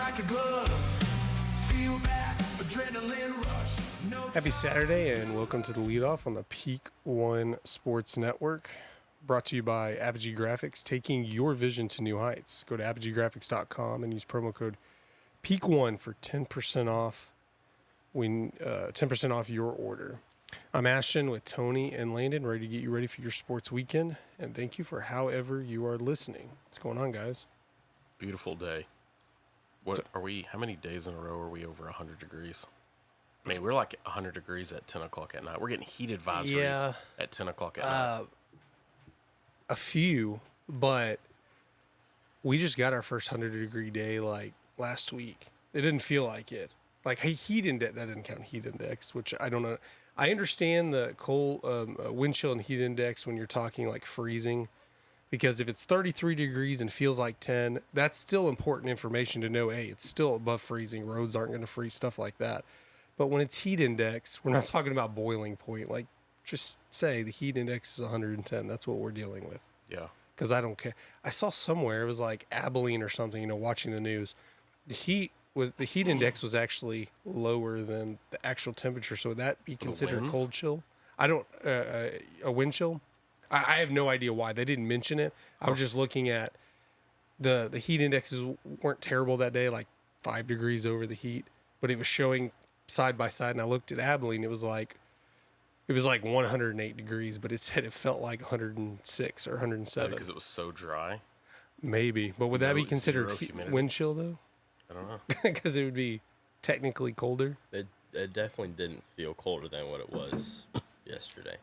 like a glove. Feel that adrenaline rush. No Happy Saturday and welcome to the Leadoff on the Peak One Sports Network. Brought to you by Apogee Grafix, taking your vision to new heights. Go to apogeegrafix.com and use promo code PEAK1 for 10% off 10% off your order. I'm Ashton with Tony and Landen, ready to get you ready for your sports weekend. And thank you for however you are listening. What's going on, guys? Beautiful day. What are we? How many days in a row are we over 100 degrees? I mean, we're like 100 degrees at 10 o'clock at night. We're getting heat advisories at 10 o'clock at night. A few, but we just got our first 100-degree day like last week. It didn't feel like it. Like heat index, that didn't count heat index, which I don't know. I understand the cold wind chill and heat index when you're talking like freezing, because if it's 33 degrees and feels like 10, that's still important information to know. Hey, it's still above freezing. Roads aren't going to freeze, stuff like that. But when it's heat index, we're not talking about boiling point. Like, just say the heat index is 110. That's what we're dealing with. Yeah. Because I don't care. I saw somewhere, it was like Abilene or something, watching the news. The heat index was actually lower than the actual temperature. So would that be considered cold chill? I don't, a wind chill? I have no idea why. They didn't mention it. I was just looking at the heat indexes weren't terrible that day, like 5 degrees over the heat, but it was showing side by side. And I looked at Abilene. It was like 108 degrees, but it said it felt like 106 or 107. Because it was so dry. Maybe. But would that be considered wind chill, though? I don't know. Because it would be technically colder. It definitely didn't feel colder than what it was yesterday.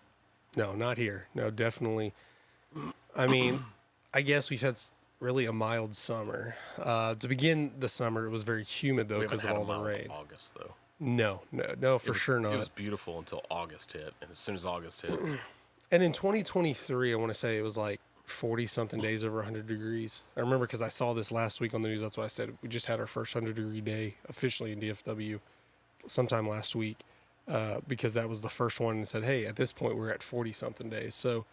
No, not here. No, definitely. I mean, I guess we've had really a mild summer. To begin the summer, it was very humid, though, because of all the rain. August, though. No, for sure not. It was beautiful until August hit, and as soon as August hit. And in 2023, I want to say it was like 40-something days over 100 degrees. I remember because I saw this last week on the news. That's why I said we just had our first 100-degree day officially in DFW sometime last week, because that was the first one and said, hey, at this point, we're at 40-something days. So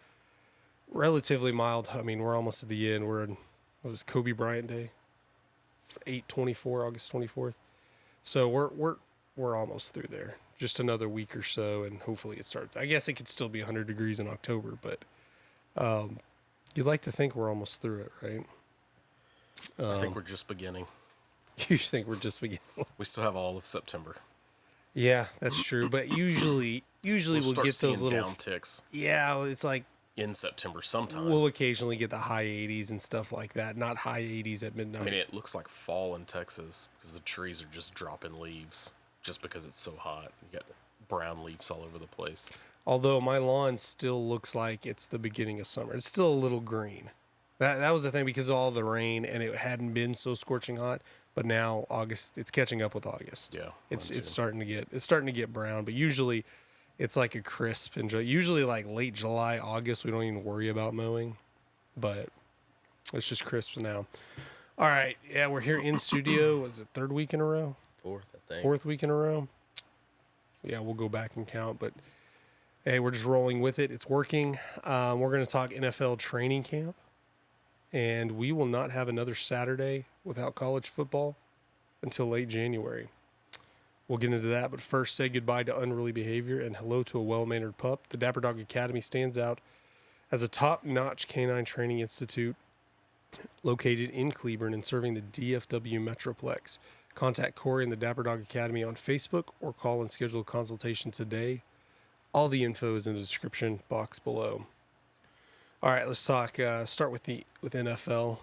relatively mild. I mean, we're almost at the end. Was this Kobe Bryant Day? 8/24, August 24th. So we're almost through there. Just another week or so, and hopefully it starts. I guess it could still be 100 degrees in October, but you'd like to think we're almost through it, right? I think we're just beginning. You think we're just beginning? We still have all of September. Yeah, that's true. But usually we'll get those little downticks. Yeah, it's like in September sometime. We'll occasionally get the high 80s and stuff like that. Not high 80s at midnight. I mean, it looks like fall in Texas because the trees are just dropping leaves just because it's so hot. You got brown leaves all over the place. Although my lawn still looks like it's the beginning of summer. It's still a little green. That was the thing because of all the rain and it hadn't been so scorching hot. But now August, it's catching up with August. Yeah, it's starting to get brown. But usually, it's like a crisp and usually like late July, August. We don't even worry about mowing, but it's just crisp now. All right, yeah, we're here in studio. Was it third week in a row? Fourth, I think. Fourth week in a row. Yeah, we'll go back and count, but hey, we're just rolling with it. It's working. We're going to talk NFL training camp, and we will not have another Saturday without college football until late January. We'll get into that, but first say goodbye to unruly behavior and hello to a well-mannered pup. The Dapper Dog Academy stands out as a top-notch canine training institute located in Cleburne and serving the DFW Metroplex. Contact Korri and the Dapper Dog Academy on Facebook or call and schedule a consultation today. All the info is in the description box below. All right, let's talk. Start with NFL.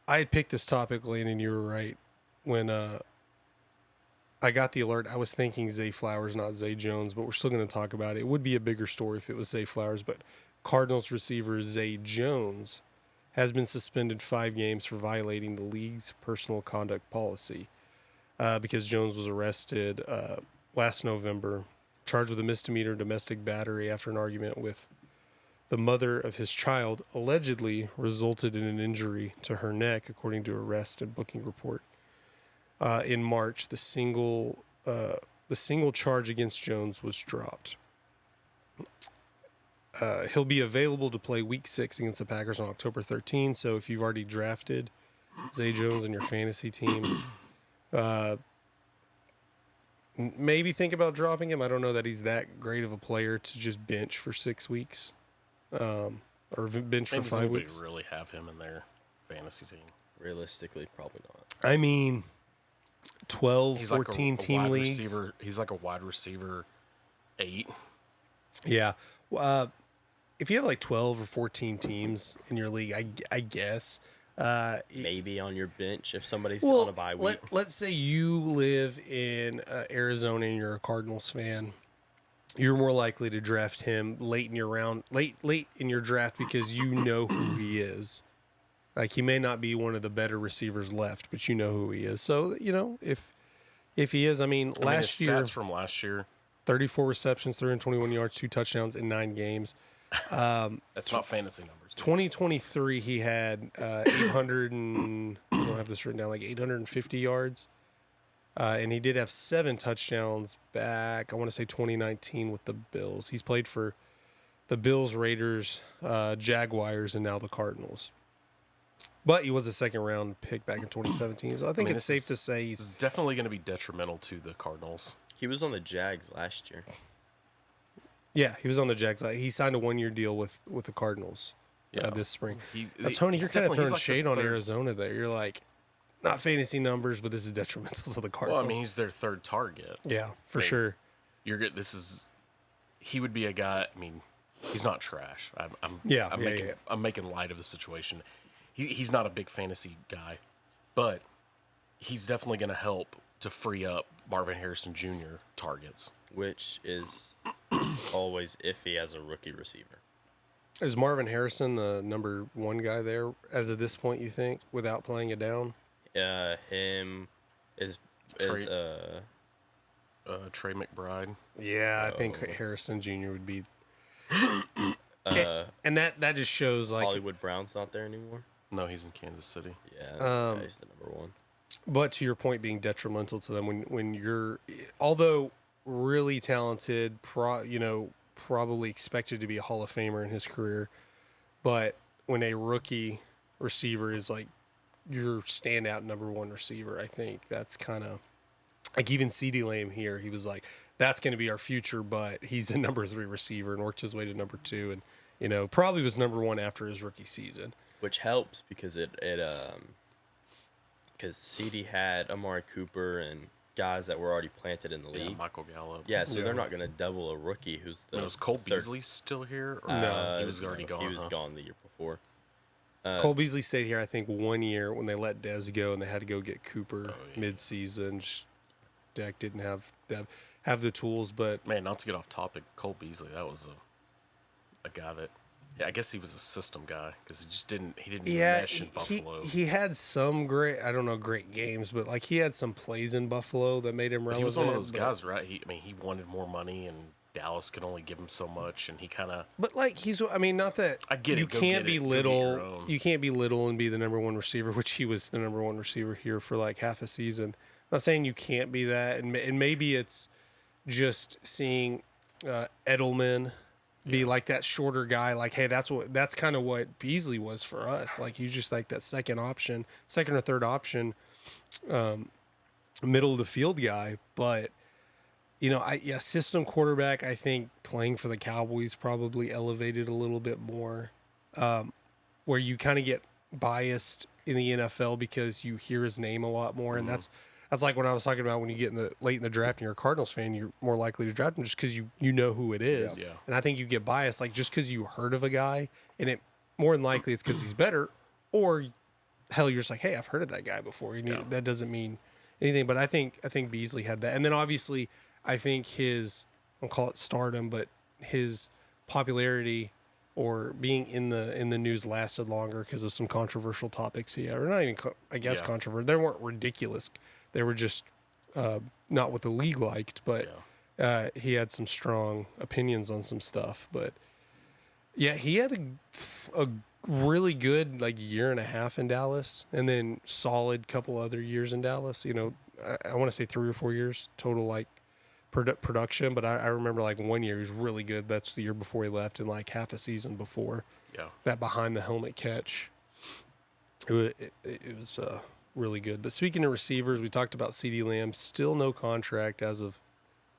I had picked this topic, Lane, and you were right. When I got the alert, I was thinking Zay Flowers, not Zay Jones, but we're still going to talk about it. It would be a bigger story if it was Zay Flowers, but Cardinals receiver Zay Jones has been suspended 5 games for violating the league's personal conduct policy because Jones was arrested last November, charged with a misdemeanor domestic battery after an argument with the mother of his child allegedly resulted in an injury to her neck, according to arrest and booking report. In March, the single charge against Jones was dropped. He'll be available to play Week 6 against the Packers on October 13. So if you've already drafted Zay Jones in your fantasy team, maybe think about dropping him. I don't know that he's that great of a player to just bench for 6 weeks, or bench for 5 weeks. Does really have him in their fantasy team? Realistically, probably not. I mean, 12, He's 14 like a team wide leagues. Receiver. He's like a wide receiver 8. Yeah. If you have like 12 or 14 teams in your league, I guess. Maybe on your bench if somebody's on a bye week. Let's say you live in Arizona and you're a Cardinals fan. You're more likely to draft him late in your draft because you know who he is. Like, he may not be one of the better receivers left, but you know who he is. So, if he is, last year, stats from last year, 34 receptions, 321 yards, 2 touchdowns in 9 games. That's not fantasy numbers. 2023, he had 800 and I don't have this written down, like 850 yards. And he did have 7 touchdowns back, I want to say 2019 with the Bills. He's played for the Bills, Raiders, Jaguars, and now the Cardinals. But he was a second-round pick back in 2017, so I think it's safe to say he's definitely going to be detrimental to the Cardinals. He was on the Jags last year. Yeah, he was on the Jags. He signed a 1-year deal with the Cardinals this spring. Tony, you're kind of throwing shade on Arizona there. You're like, not fantasy numbers, but this is detrimental to the Cardinals. Well, he's their third target. Yeah, for sure. You're good. He would be a guy. He's not trash. I'm making light of the situation. He's not a big fantasy guy, but he's definitely going to help to free up Marvin Harrison Jr. targets. Which is always iffy as a rookie receiver. Is Marvin Harrison the number 1 guy there as of this point, you think, without playing it down? Him is Trey McBride. Yeah, I think Harrison Jr. would be. And that just shows like Hollywood Brown's not there anymore. No, he's in Kansas City. Yeah, he's the number 1. But to your point, being detrimental to them when you're, although really talented, probably expected to be a Hall of Famer in his career, but when a rookie receiver is like your standout number 1 receiver, I think that's kind of like, even CeeDee Lamb here, he was like, that's going to be our future, but he's the number 3 receiver and worked his way to number 2, and probably was number 1 after his rookie season. Which helps because because CD had Amari Cooper and guys that were already planted in the league. Michael Gallup. Yeah, so they're not going to double a rookie who's the. Was Cole Beasley still here? Or No, he was already gone. He was gone the year before. Cole Beasley stayed here, I think, 1 year when they let Dez go and they had to go get Cooper mid-season. Dak didn't have the tools, but man, not to get off topic, Cole Beasley, that was a guy that. Yeah, I guess he was a system guy because he didn't mesh in Buffalo. He had some great games, but like he had some plays in Buffalo that made him relevant. He was one of those guys, right? He wanted more money, and Dallas could only give him so much, and he kind of. But like not that I get it. You can't be little. You can't be little and be the number 1 receiver, which he was the number 1 receiver here for like half a season. I'm not saying you can't be that, and maybe it's just seeing Edelman be like that shorter guy. Like, hey, that's kind of what Beasley was for us. Like, he's just like that second or third option, middle of the field guy. But system quarterback, I think playing for the Cowboys probably elevated a little bit more, where you kind of get biased in the NFL because you hear his name a lot more, and that's like what I was talking about when you get late in the draft and you're a Cardinals fan, you're more likely to draft him just because you know who it is. Yeah. And I think you get biased, like just because you heard of a guy, and it more than likely it's because he's better, or hell, you're just like, hey, I've heard of that guy before. That doesn't mean anything. But I think Beasley had that, and then obviously I think his, I'll call it stardom, but his popularity or being in the news lasted longer because of some controversial topics he had, or not even controversial. They weren't ridiculous. They were just not what the league liked, but he had some strong opinions on some stuff. But yeah, he had a really good like year and a half in Dallas, and then solid couple other years in Dallas. I want to say 3 or 4 years total like production, but I remember like 1 year he was really good. That's the year before he left, and like half a season before that behind the helmet catch. It was really good. But speaking of receivers, we talked about CeeDee Lamb. Still no contract as of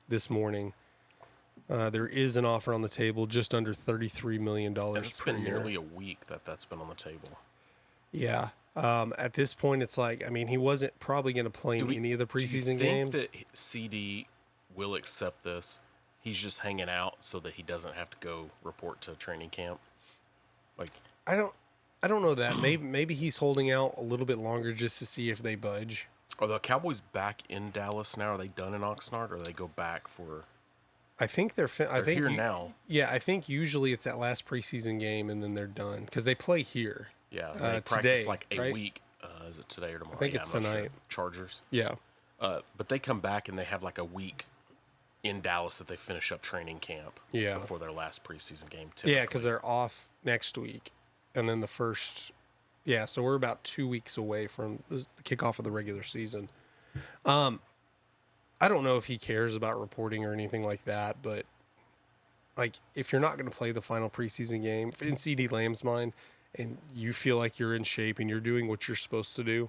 this morning. There is an offer on the table, just under $33 million per year. It's been nearly a week that's been on the table. Yeah. At this point, it's like, I mean, he wasn't probably going to play in any of the preseason games. Do you think that CD will accept this? He's just hanging out so that he doesn't have to go report to training camp? Like, I don't know that. Maybe he's holding out a little bit longer just to see if they budge. Are the Cowboys back in Dallas now? Are they done in Oxnard, or they go back for? I think they're here now. Yeah, I think usually it's that last preseason game and then they're done because they play here. Yeah, they practice today, like a right? week. Is it today or tomorrow? I think it's I'm not tonight. Sure. Chargers. Yeah. But they come back and they have like a week in Dallas that they finish up training camp. Yeah. Before their last preseason game. Typically. Yeah, because they're off next week, and then the first. Yeah, so we're about 2 weeks away from the kickoff of the regular season. I don't know if he cares about reporting or anything like that, but like if you're not going to play the final preseason game in CeeDee Lamb's mind, and you feel like you're in shape and you're doing what you're supposed to do,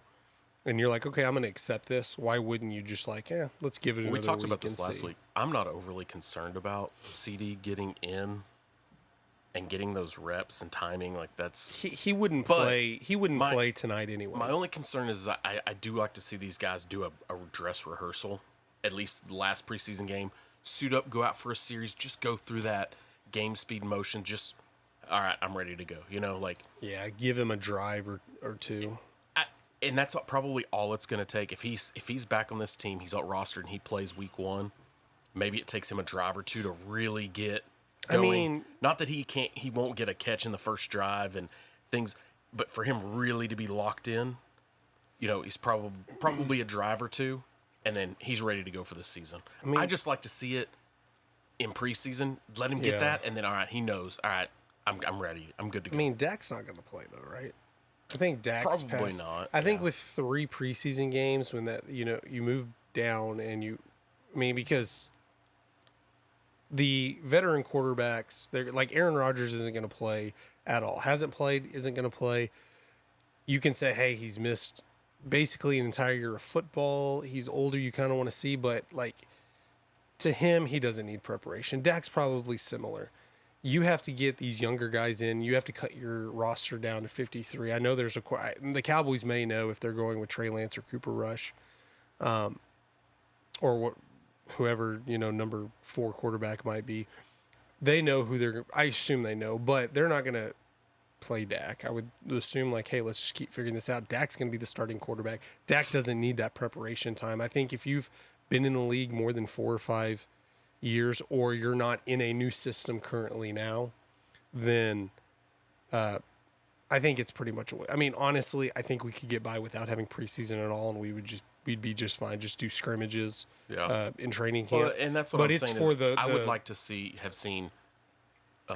and you're like, okay, I'm going to accept this. Why wouldn't you just like, let's give it another week? We talked about this last week. I'm not overly concerned about CD getting in and getting those reps and timing. Like that's he wouldn't play. He wouldn't play tonight anyway. My only concern is I do like to see these guys do a dress rehearsal, at least the last preseason game. Suit up, go out for a series, just go through that game speed motion. Just all right, I'm ready to go. You know, like give him a drive or two. And that's probably all it's going to take. If he's back on this team, he's out rostered and he plays week 1. Maybe it takes him a drive or two to really get going. I mean, not that he won't get a catch in the first drive and things, but for him really to be locked in, you know, he's probably a drive or two, and then he's ready to go for the season. I just like to see it in preseason. Let him get that, and then all right, he knows. All right, I'm ready. I'm good to go. I mean, Dak's not going to play though, right? I think Dak's probably not. I think with 3 preseason games, when that you move down and because the veteran quarterbacks, they're like Aaron Rodgers isn't going to play at all. Hasn't played, isn't going to play. You can say, hey, he's missed basically an entire year of football. He's older. You kind of want to see, but like to him, he doesn't need preparation. Dak's probably similar. You have to get these younger guys in. You have to cut your roster down to 53. I know the Cowboys may know if they're going with Trey Lance or Cooper Rush, or whoever, number 4 quarterback might be. They know I assume they know, but they're not going to play Dak. I would assume like, hey, let's just keep figuring this out. Dak's going to be the starting quarterback. Dak doesn't need that preparation time. I think if you've been in the league more than 4 or 5 years, or you're not in a new system currently now, then I think it's pretty much I mean, honestly, I think we could get by without having preseason at all, and we'd be just fine. Just do scrimmages in training camp. Well, and that's what I'm saying. I would like to have seen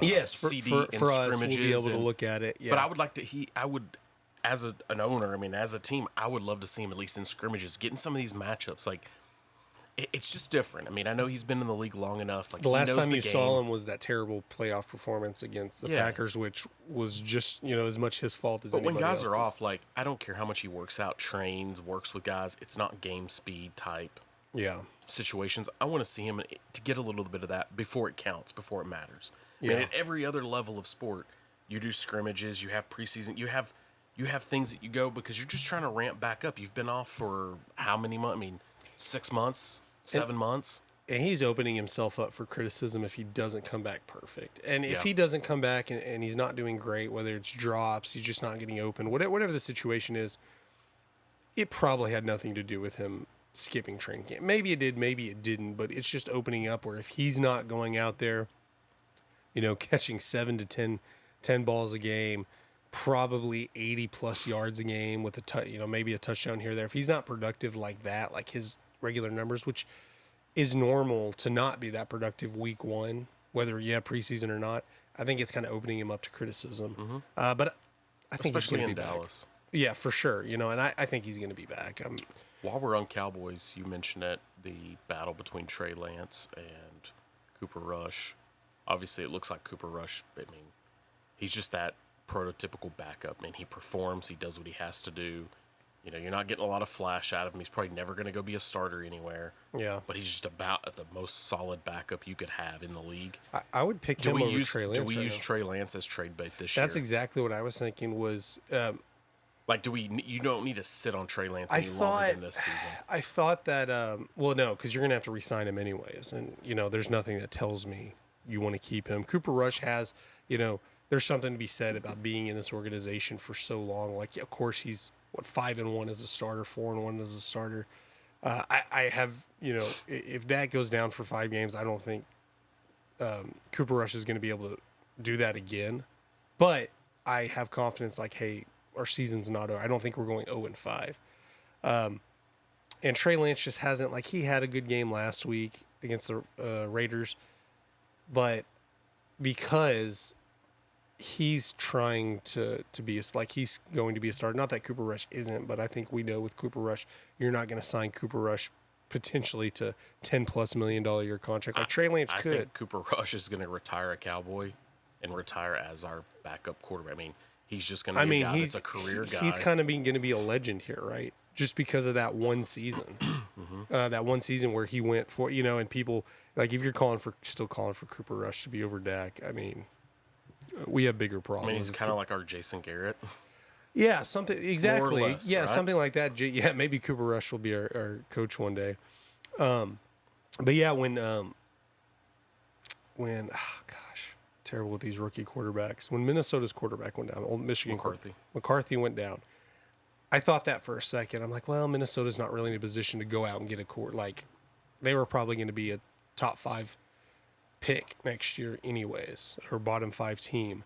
yes, CD for in us, scrimmages. We'll be able to look at it. Yeah. But I would like to. I would, as an owner, I mean, as a team, I would love to see him at least in scrimmages, getting some of these matchups. Like, it's just different. I mean, I know he's been in the league long enough. Like, the last time you saw him was that terrible playoff performance against the Packers, which was just as much his fault as anybody else's. But when guys are off, like, I don't care how much he works out, trains, works with guys. It's not game speed type situations. I want to see him to get a little bit of that before it counts, before it matters. I mean, at every other level of sport, you do scrimmages, you have preseason, you have things that you go because you're just trying to ramp back up. You've been off for how many months? I mean, 6 months, 7 months. And he's opening himself up for criticism if he doesn't come back perfect. And if he doesn't come back and he's not doing great, whether it's drops, he's just not getting open, whatever the situation is, it probably had nothing to do with him skipping training camp. Maybe it did, maybe it didn't, but it's just opening up where if he's not going out there, catching 7 to 10 balls a game, probably 80 plus yards a game with maybe a touchdown here or there. If he's not productive like that, like his regular numbers, which is normal to not be that productive week 1, whether you have preseason or not, I think it's kind of opening him up to criticism. But I think especially he's going in to be Dallas. Back. Yeah, for sure. And I think he's going to be back. While we're on Cowboys, you mentioned the battle between Trey Lance and Cooper Rush. Obviously, it looks like Cooper Rush. I mean, he's just that prototypical backup. I mean, he performs. He does what he has to do. You know, you're not getting a lot of flash out of him. He's probably never going to go be a starter anywhere. Yeah. But he's just about the most solid backup you could have in the league. I would pick him over Trey Lance. Do we use Trey Lance as trade bait this year? That's exactly what I was thinking was... like, you don't need to sit on Trey Lance any longer than this season. I thought that... well, no, because you're going to have to re-sign him anyways. And, you know, there's nothing that tells me you want to keep him. Cooper Rush has, you know, there's something to be said about being in this organization for so long. Like, of course, he's... 5-1 as a starter, 4-1 as a starter. I have, you know, if Dak goes down for 5 games, I don't think Cooper Rush is going to be able to do that again. But I have confidence, like, hey, our season's not over. I don't think we're going 0-5. And Trey Lance just hasn't, like, he had a good game last week against the Raiders, but because he's trying to be he's going to be a starter. Not that Cooper Rush isn't, but I think we know with Cooper Rush, you're not going to sign Cooper Rush potentially to $10+ million year contract. Like Trey Lance could. I think Cooper Rush is going to retire a Cowboy and retire as our backup quarterback. I mean, he's just going to be a guy that's a career guy. He's kind of going to be a legend here, right? Just because of that one season. That one season where he went for, you know, and people, like, if you're still calling for Cooper Rush to be over Dak, I mean, we have bigger problems. I mean, he's kind of like our Jason Garrett. Yeah, something exactly. Less, yeah, right? something like that. Yeah, maybe Cooper Rush will be our coach one day. But yeah, when oh gosh, terrible with these rookie quarterbacks. When Minnesota's quarterback went down, old Michigan McCarthy went down. I thought that for a second. I'm like, well, Minnesota's not really in a position to go out and get like they were probably going to be a top 5 pick next year anyways, or bottom 5 team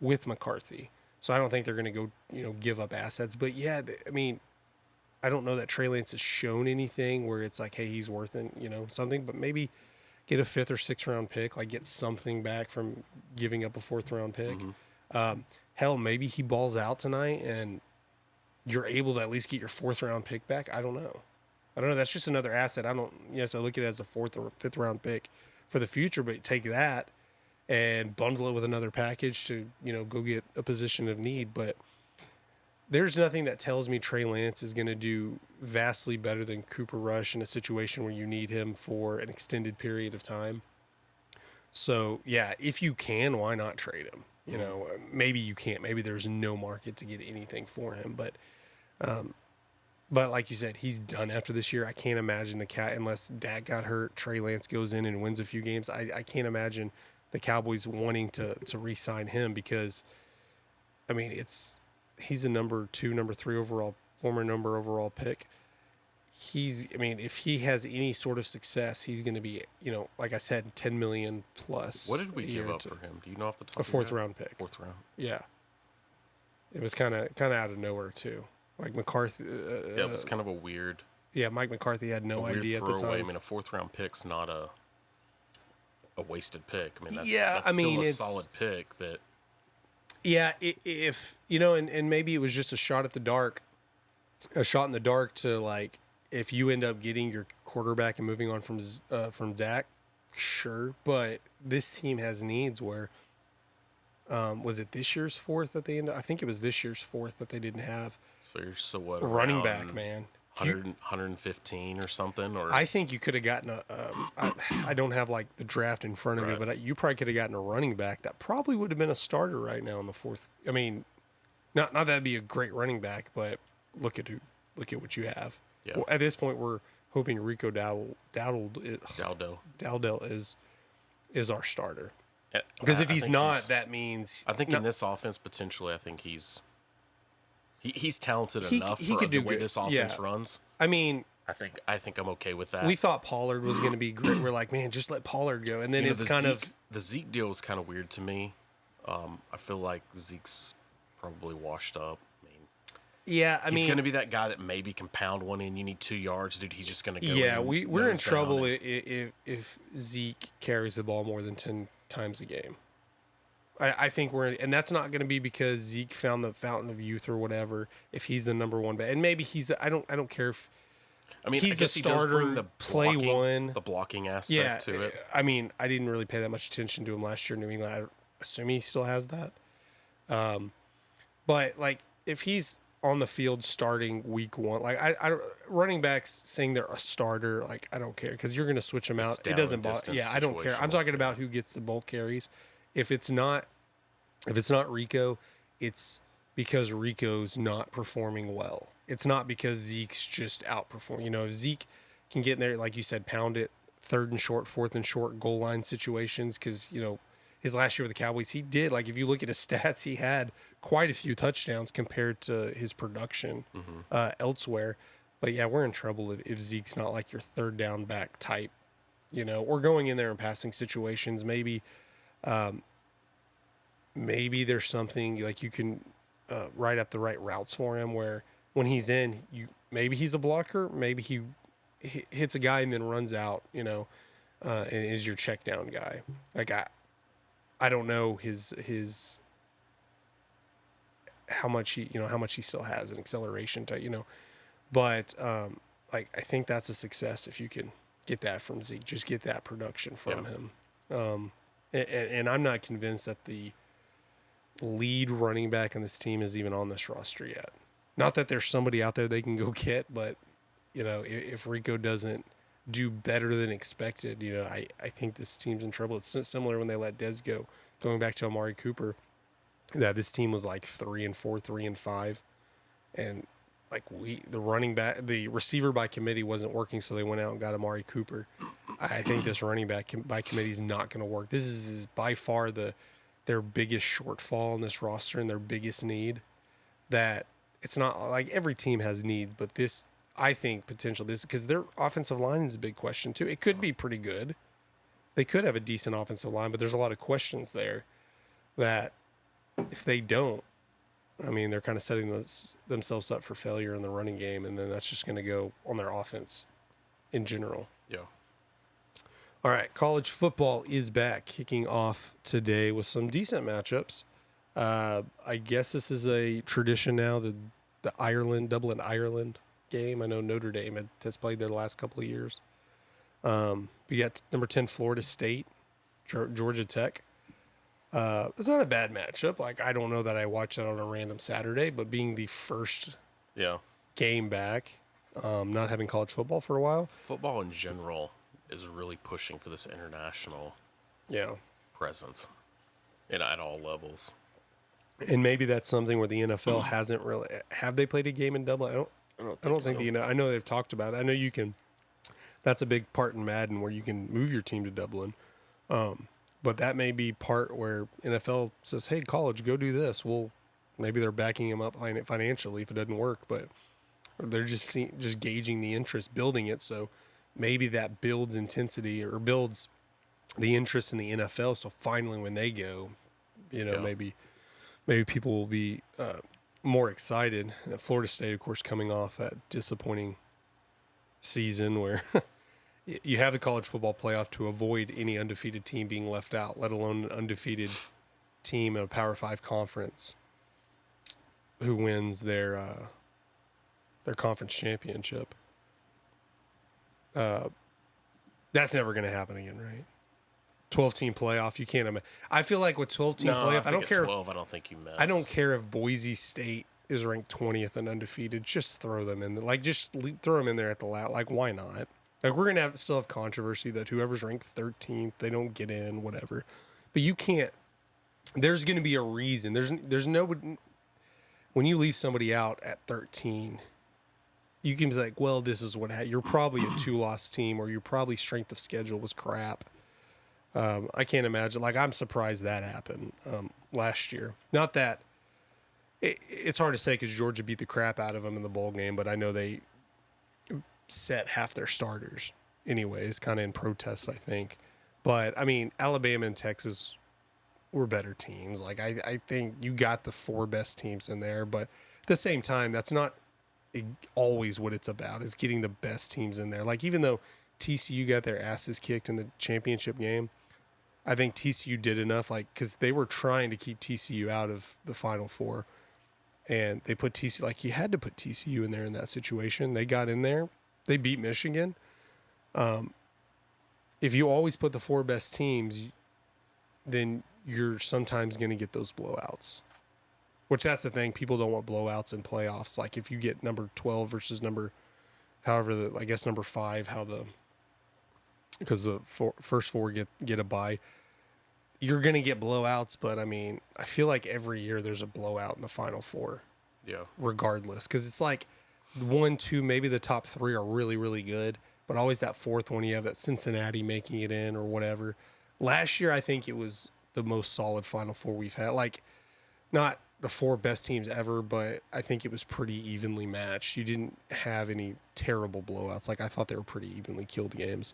with McCarthy. So I don't think they're going to go, you know, give up assets. But yeah, I mean, I don't know that Trey Lance has shown anything where it's like, hey, he's worth it, you know, something. But maybe get a 5th or 6th round pick, like get something back from giving up a 4th round pick. Hell, maybe he balls out tonight and you're able to at least get your 4th round pick back. I don't know. That's just another asset. I look at it as a 4th or 5th round pick for the future, but take that and bundle it with another package to, you know, go get a position of need. But there's nothing that tells me Trey Lance is going to do vastly better than Cooper Rush in a situation where you need him for an extended period of time. So yeah, if you can, why not trade him? You know, maybe you can't, maybe there's no market to get anything for him, but like you said, he's done after this year. I can't imagine unless Dak got hurt, Trey Lance goes in and wins a few games. I can't imagine the Cowboys wanting to re-sign him because, I mean, he's a number 2, number 3 overall, former number overall pick. If he has any sort of success, he's going to be, you know, like I said, $10 million plus. What did we give up for him? Do you know off the top of your head? A 4th round pick. 4th round. Yeah. It was kind of out of nowhere too. Like McCarthy. Yeah, it was kind of a weird. Yeah, Mike McCarthy had no idea at the time. I mean, a 4th round pick's not a wasted pick. I mean, that's still a solid pick. That. Yeah, if you know, and maybe it was just a shot in the dark to, like, if you end up getting your quarterback and moving on from Dak, sure. But this team has needs where. Was it this year's 4th that they ended? I think it was this year's 4th that they didn't have. So you're what? Running back, man. 115 or something, or I think you could have gotten I don't have like the draft in front of me, but you probably could have gotten a running back that probably would have been a starter right now in the 4th. I mean, not that'd be a great running back, but look at what you have. Yeah. Well, at this point, we're hoping Rico Dowdell is our starter. Because if he's not, that means I think in this offense potentially, I think he's talented enough for the way this offense runs. I mean, I think I'm okay with that. We thought Pollard was going to be great. We're like, man, just let Pollard go, and then it's the Zeke deal is kind of weird to me. I feel like Zeke's probably washed up. Yeah, he's going to be that guy that maybe can pound one in. You need 2 yards, dude. He's just going to go. Yeah, we're in trouble if Zeke carries the ball more than 10 times a game. I think and that's not going to be because Zeke found the fountain of youth or whatever. If he's the number 1 back, and maybe I don't care if. I mean, he's the starter. The blocking aspect to it. I mean, I didn't really pay that much attention to him last year in New England. I assume he still has that. But like if he's on the field starting week 1, like I running backs saying they're a starter, like I don't care because you're going to switch them out. It doesn't bother. Yeah, I don't care. I'm talking about who gets the bulk carries. If it's not Rico, it's because Rico's not performing well. It's not because Zeke's just outperforming. You know, if Zeke can get in there, like you said, pound it, 3rd and short, 4th and short goal line situations, because, you know, his last year with the Cowboys, he did, like, if you look at his stats, he had quite a few touchdowns compared to his production elsewhere. But, yeah, we're in trouble if Zeke's not like your 3rd down back type, you know, or going in there in passing situations. Maybe there's something, like, you can write up the right routes for him where when he's in, maybe he's a blocker, maybe he hits a guy and then runs out, you know, and is your check down guy. Like, I don't know his how much he still has an acceleration to, you know, but like I think that's a success if you can get that from Zeke, just get that production from him. And I'm not convinced that the lead running back on this team is even on this roster yet. Not that there's somebody out there they can go get, but you know, if Rico doesn't do better than expected, you know, I think this team's in trouble. It's similar when they let Dez go, going back to Amari Cooper, that this team was like 3-4, 3-5. And like the receiver by committee wasn't working. So they went out and got Amari Cooper. I think this running back by committee is not going to work. This is by far their biggest shortfall in this roster and their biggest need. That it's not like every team has needs, but this, I think because their offensive line is a big question too. It could be pretty good. They could have a decent offensive line, but there's a lot of questions there that if they don't, I mean, they're kind of setting themselves up for failure in the running game, and then that's just going to go on their offense in general. Yeah. All right, college football is back, kicking off today with some decent matchups. I guess this is a tradition now, the Dublin, Ireland game. I know Notre Dame has played there the last couple of years. We got number 10 Florida State, Georgia Tech. It's not a bad matchup. Like, I don't know that I watched that on a random Saturday, but being the first game back, not having college football for a while. Football in general is really pushing for this international presence at all levels. And maybe that's something where the NFL hasn't really. Have they played a game in Dublin? I don't think so. I know they've talked about it. I know you can. That's a big part in Madden where you can move your team to Dublin. But that may be part where NFL says, "Hey, college, go do this." Well, maybe they're backing them up financially if it doesn't work, but they're just gauging the interest, building it. So maybe that builds intensity or builds the interest in the NFL. So finally, when they go, you know, maybe people will be more excited. Florida State, of course, coming off that disappointing season where you have the college football playoff to avoid any undefeated team being left out, let alone an undefeated team in a Power 5 conference who wins their conference championship. That's never going to happen again, right? 12-team playoff, you can't imagine. I feel like with 12-team playoff, I don't care. 12, I don't think you mess. I don't care if Boise State is ranked 20th and undefeated. Just throw them in. Throw them in there at the last. Like, why not? Like, we're gonna still have controversy that whoever's ranked 13th, they don't get in, whatever. But you can't. There's gonna be a reason. There's no. When you leave somebody out at 13, you can be like, well, this is what you're probably a 2-loss team, or your probably strength of schedule was crap. I can't imagine. Like, I'm surprised that happened last year. Not that it's hard to say because Georgia beat the crap out of them in the bowl game, but I know they set half their starters anyways, kind of in protest, I think. But, I mean, Alabama and Texas were better teams. Like, I think you got the 4 best teams in there, but at the same time, that's not always what it's about, is getting the best teams in there. Like, even though TCU got their asses kicked in the championship game, I think TCU did enough, like, because they were trying to keep TCU out of the Final Four, and they put TCU, like, you had to put TCU in there in that situation. They got in there. They beat Michigan. If you always put the 4 best teams, then you're sometimes going to get those blowouts, Which that's the thing. People don't want blowouts in playoffs. Like if you get number 12 versus number, I guess number 5, because the first 4 get a bye. You're going to get blowouts, but I mean, I feel like every year there's a blowout in the Final 4. Yeah. Regardless. Because it's like 1, 2, maybe the top 3 are really, really good, but always that 4th one, you have that Cincinnati making it in or whatever. Last year, I think it was the most solid Final 4 we've had. Like, not the 4 best teams ever, but I think it was pretty evenly matched. You didn't have any terrible blowouts. Like, I thought they were pretty evenly killed games.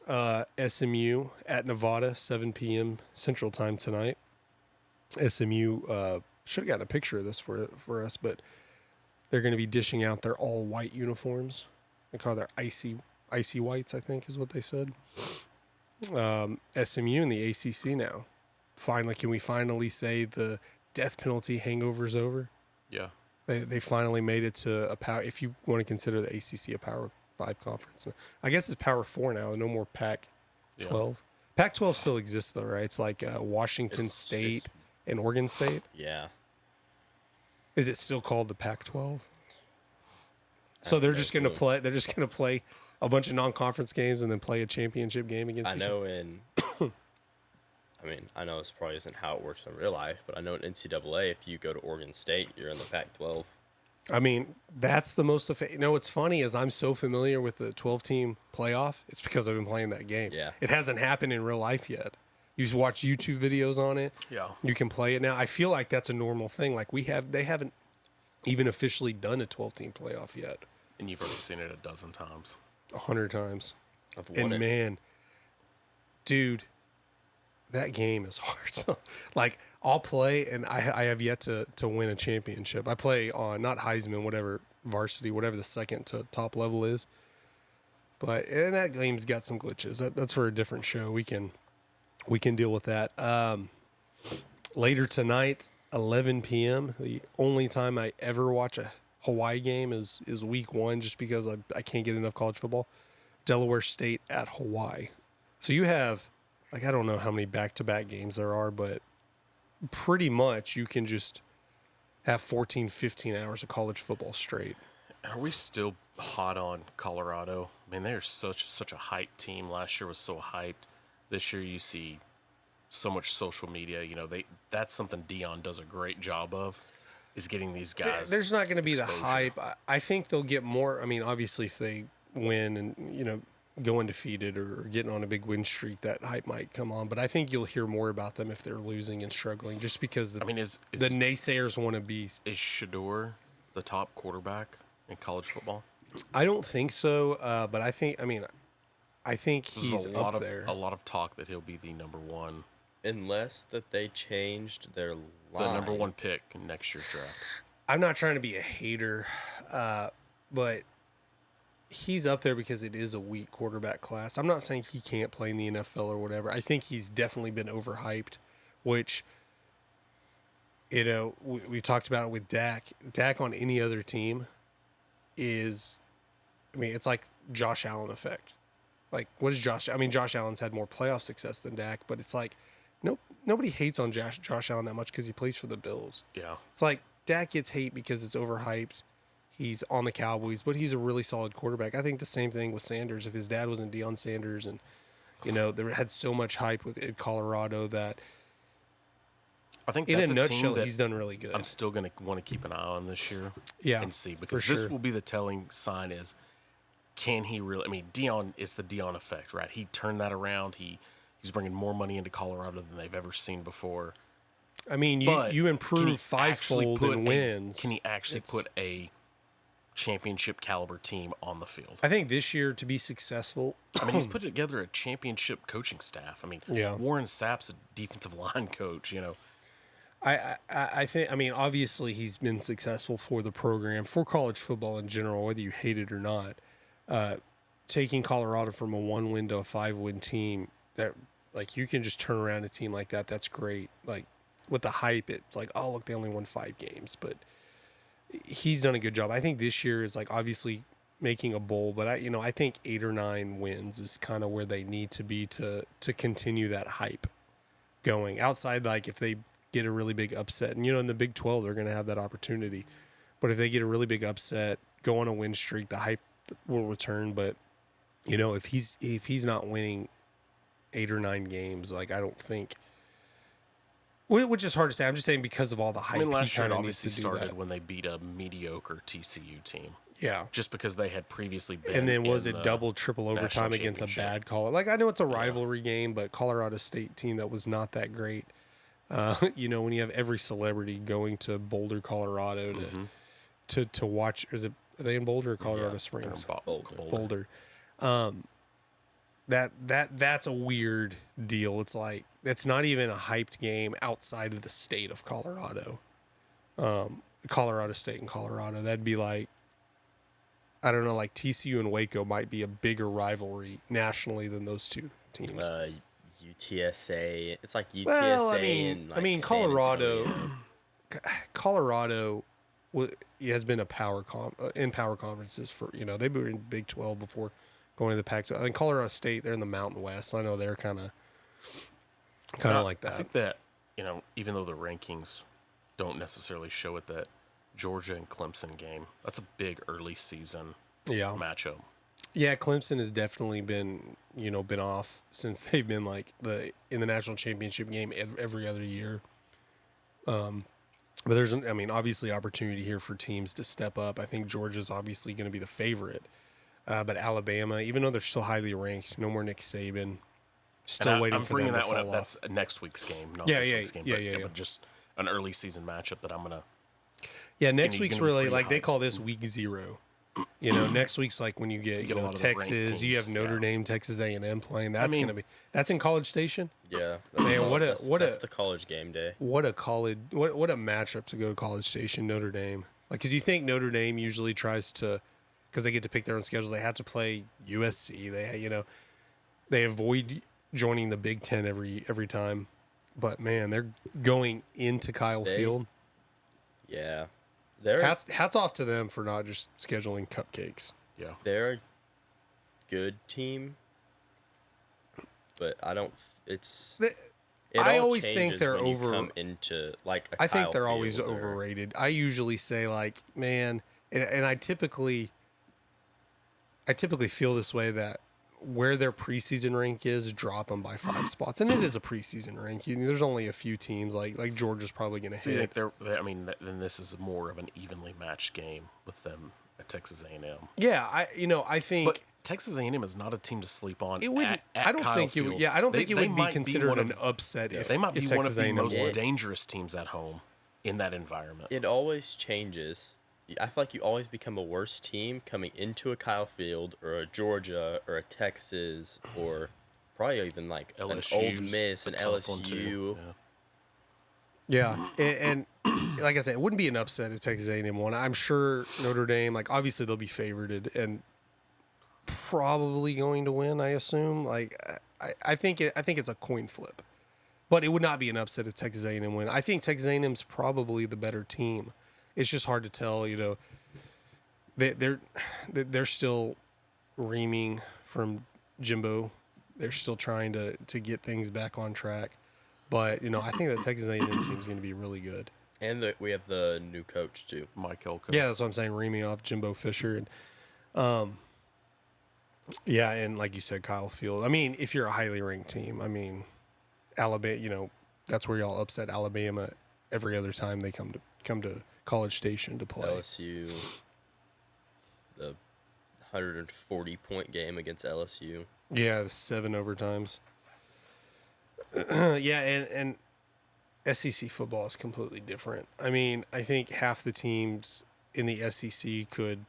SMU at Nevada, 7 p.m. Central Time tonight. SMU should have gotten a picture of this for us, but they're going to be dishing out their all-white uniforms. They call their icy whites, I think is what they said. SMU and the ACC now. Finally, can we finally say the death penalty hangover's over? Yeah. They finally made it to a power, if you want to consider the ACC a Power 5 conference. I guess it's Power 4 now, no more Pac-12. Yeah. Pac-12 still exists though, right? It's like Washington State and Oregon State. Yeah. Is it still called the Pac-12? So they're just going to play. They're just going to play a bunch of non-conference games and then play a championship game against. I know I know this probably isn't how it works in real life, but I know in NCAA, if you go to Oregon State, you're in the Pac-12. I mean, that's the most. What's funny is I'm so familiar with the 12-team playoff. It's because I've been playing that game. Yeah. It hasn't happened in real life yet. You just watch YouTube videos on it. Yeah. You can play it now. I feel like that's a normal thing. Like they haven't even officially done a 12-team playoff yet. And you've already seen it a dozen times. 100 times. I've won it. Man, dude, that game is hard. So, like, I'll play, and I have yet to win a championship. I play on, not Heisman, whatever, varsity, whatever the second to top level is. And that game's got some glitches. That's for a different show. We can deal with that. Later tonight, 11 p.m., the only time I ever watch a Hawaii game is week 1, just because I can't get enough college football. Delaware State at Hawaii. So you have, like, I don't know how many back-to-back games there are, but pretty much you can just have 14, 15 hours of college football straight. Are we still hot on Colorado? I mean, they're such a hyped team. Last year was so hyped. This year you see so much social media. You know, that's something Dion does a great job of, is getting these guys. There's not going to be exposure. the hype. I think they'll get more. I mean, obviously, if they win and, you know, go undefeated or getting on a big win streak, that hype might come on. But I think you'll hear more about them if they're losing and struggling, just because the naysayers want to be. Is Shador the top quarterback in college football? I don't think so, but I think he's up there. A lot of talk that he'll be the number 1. Unless that they changed their line. The number 1 pick in next year's draft. I'm not trying to be a hater, but he's up there because it is a weak quarterback class. I'm not saying he can't play in the NFL or whatever. I think he's definitely been overhyped, which, you know, we talked about it with Dak. Dak on any other team is, I mean, it's like Josh Allen effect. Like, what is Josh? I mean, Josh Allen's had more playoff success than Dak, but it's like, nobody hates on Josh Allen that much because he plays for the Bills. Yeah. It's like Dak gets hate because it's overhyped. He's on the Cowboys, but he's a really solid quarterback. I think the same thing with Sanders. If his dad wasn't Deion Sanders, and, you know, there had so much hype in Colorado that, I think in that's a nutshell, that he's done really good. I'm still going to want to keep an eye on this year. Yeah, and see, because for this sure. will be the telling sign is, can he really, I mean, Deion, it's the Deion effect, right? He turned that around. He's bringing more money into Colorado than they've ever seen before. I mean, you improve fivefold in wins. Can he actually put a championship caliber team on the field? I think this year, to be successful, I mean, he's put together a championship coaching staff. I mean, yeah. Warren Sapp's a defensive line coach, you know. I think, I mean, obviously he's been successful for the program, for college football in general, whether you hate it or not. Taking Colorado from a 1-win to a 5-win team, that, like, you can just turn around a team like that. That's great. Like, with the hype, it's like, oh, look, they only won 5 games, but he's done a good job. I think this year is, like, obviously making a bowl, but I think 8 or 9 wins is kind of where they need to be to continue that hype going. Outside, like, if they get a really big upset, and in the Big 12 they're going to have that opportunity. But if they get a really big upset, go on a win streak, the hype will return. But if he's not winning 8 or 9 games, like I don't think. Which is hard to say. I'm just saying because of all the hype. I mean, last he year it kinda obviously needs to do started that. when they beat a mediocre TCU team. Yeah. Just because they had previously been. And then was in it the double, triple overtime national against a championship. bad Colorado? Like I know it's a rivalry game, but Colorado State team that was not that great. When you have every celebrity going to Boulder, Colorado to watch. Are they in Boulder or Colorado Springs? Boulder. That's a weird deal. It's like it's not even a hyped game outside of the state of Colorado. Colorado State and Colorado. That'd be like, I don't know, like TCU and Waco might be a bigger rivalry nationally than those two teams. UTSA. It's like UTSA Well, and like San Colorado. Antonio. Colorado has been in power conferences for they were in Big 12 before going to the Pac-12. I mean, Colorado State, they're in the Mountain West. I know they're kind of like that. I think that even though the rankings don't necessarily show it, that Georgia and Clemson game, that's a big early season matchup. Yeah, Clemson has definitely been off since they've been like in the national championship game every other year. But there's, obviously opportunity here for teams to step up. I think Georgia's obviously going to be the favorite. But Alabama, even though they're still highly ranked, no more Nick Saban. Still waiting for them to fall off. I'm bringing that one up. That's next week's game, not this week's game. But just an early season matchup that I'm going to... Yeah, next week's really, like, they call this week 0. Next week's like when you get Texas, you have Notre Dame, Texas A&M playing. That's that's in College Station. Yeah, Man, that's the college game day. What a matchup to go to College Station, Notre Dame. Like, because you think Notre Dame usually tries to, because they get to pick their own schedule, they have to play USC. They avoid joining the Big Ten every time. But man, they're going into Kyle Field. Yeah. Hats off to them for not just scheduling cupcakes. Yeah. They're a good team, but I don't. It's. I always think they're come into like a I think Kyle they're Field always overrated. I usually say like, man, and I typically feel this way, that where their preseason rank is, drop them by 5 spots, and it is a preseason rank. There's only a few teams like Georgia's probably going to hit. Then this is more of an evenly matched game with them at Texas A&M. Yeah, I think. But Texas A&M is not a team to sleep on. It would. I don't think it would. Yeah, I don't think it would be considered an upset. If they might be if one Texas of the A&M most won. dangerous teams at home in that environment. It always changes. I feel like you always become a worse team coming into a Kyle Field or a Georgia or a Texas or probably even like an Old Miss and LSU. Yeah, and like I said, it wouldn't be an upset if Texas A&M won. I'm sure Notre Dame, like obviously they'll be favored and probably going to win. I assume. Like I think it's a coin flip, but it would not be an upset if Texas A&M win. I think Texas A&M's probably the better team. It's just hard to tell, they're still reaming from Jimbo. They're still trying to get things back on track. But, I think that Texas A&M team is going to be really good. And we have the new coach, too. Mike Elko. Yeah, that's what I'm saying, reaming off Jimbo Fisher. And, and like you said, Kyle Field. I mean, if you're a highly ranked team, Alabama, that's where y'all upset Alabama every other time they come to College Station to play. LSU, the 140-point game against LSU. Yeah, the 7 overtimes. Yeah, and SEC football is completely different. I mean, I think half the teams in the SEC could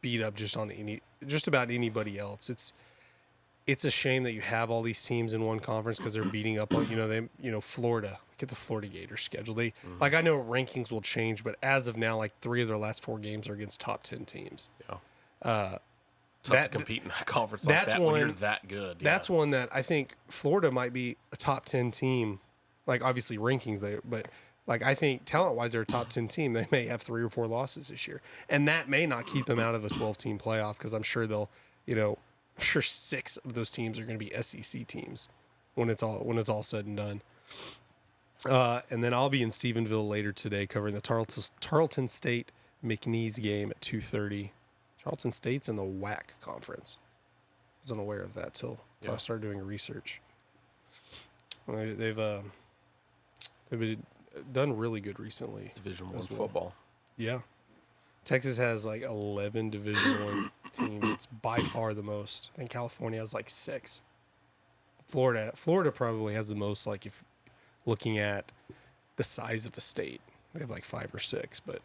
beat up just about anybody else. It's a shame that you have all these teams in one conference because they're beating up on Florida. Look at the Florida Gators schedule. They like, I know rankings will change, but as of now, like 3 of their last 4 games are against top 10 teams. Yeah. Tough to compete in that conference like that when you're that good. Yeah. That's one that I think Florida might be a top 10 team. Like obviously rankings but like I think talent wise they're a top 10 team. They may have 3 or 4 losses this year, and that may not keep them out of the 12-team playoff because I'm sure they'll I'm sure 6 of those teams are going to be SEC teams when it's all said and done. And then I'll be in Stephenville later today covering the Tarleton State McNeese game at 2:30. Tarleton State's in the WAC conference. I wasn't aware of that till I started doing research. They've been done really good recently. Division I football. Yeah. Texas has like 11 Division I teams. It's by far the most. I think California has like 6. Florida probably has the most, like if looking at the size of the state. They have like 5 or 6, but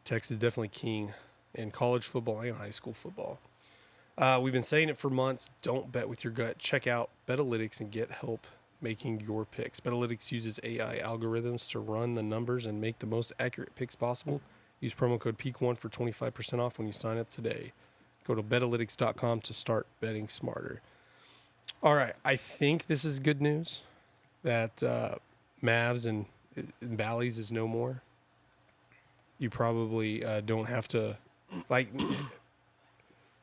Texas is definitely king in college football and high school football. We've been saying it for months. Don't bet with your gut. Check out Betalytics and get help making your picks. Betalytics uses AI algorithms to run the numbers and make the most accurate picks possible. Use promo code PEAK1 for 25% off when you sign up today. Go to Betalytics.com to start betting smarter. All right. I think this is good news that Mavs and Bally's is no more. You probably don't have to, like,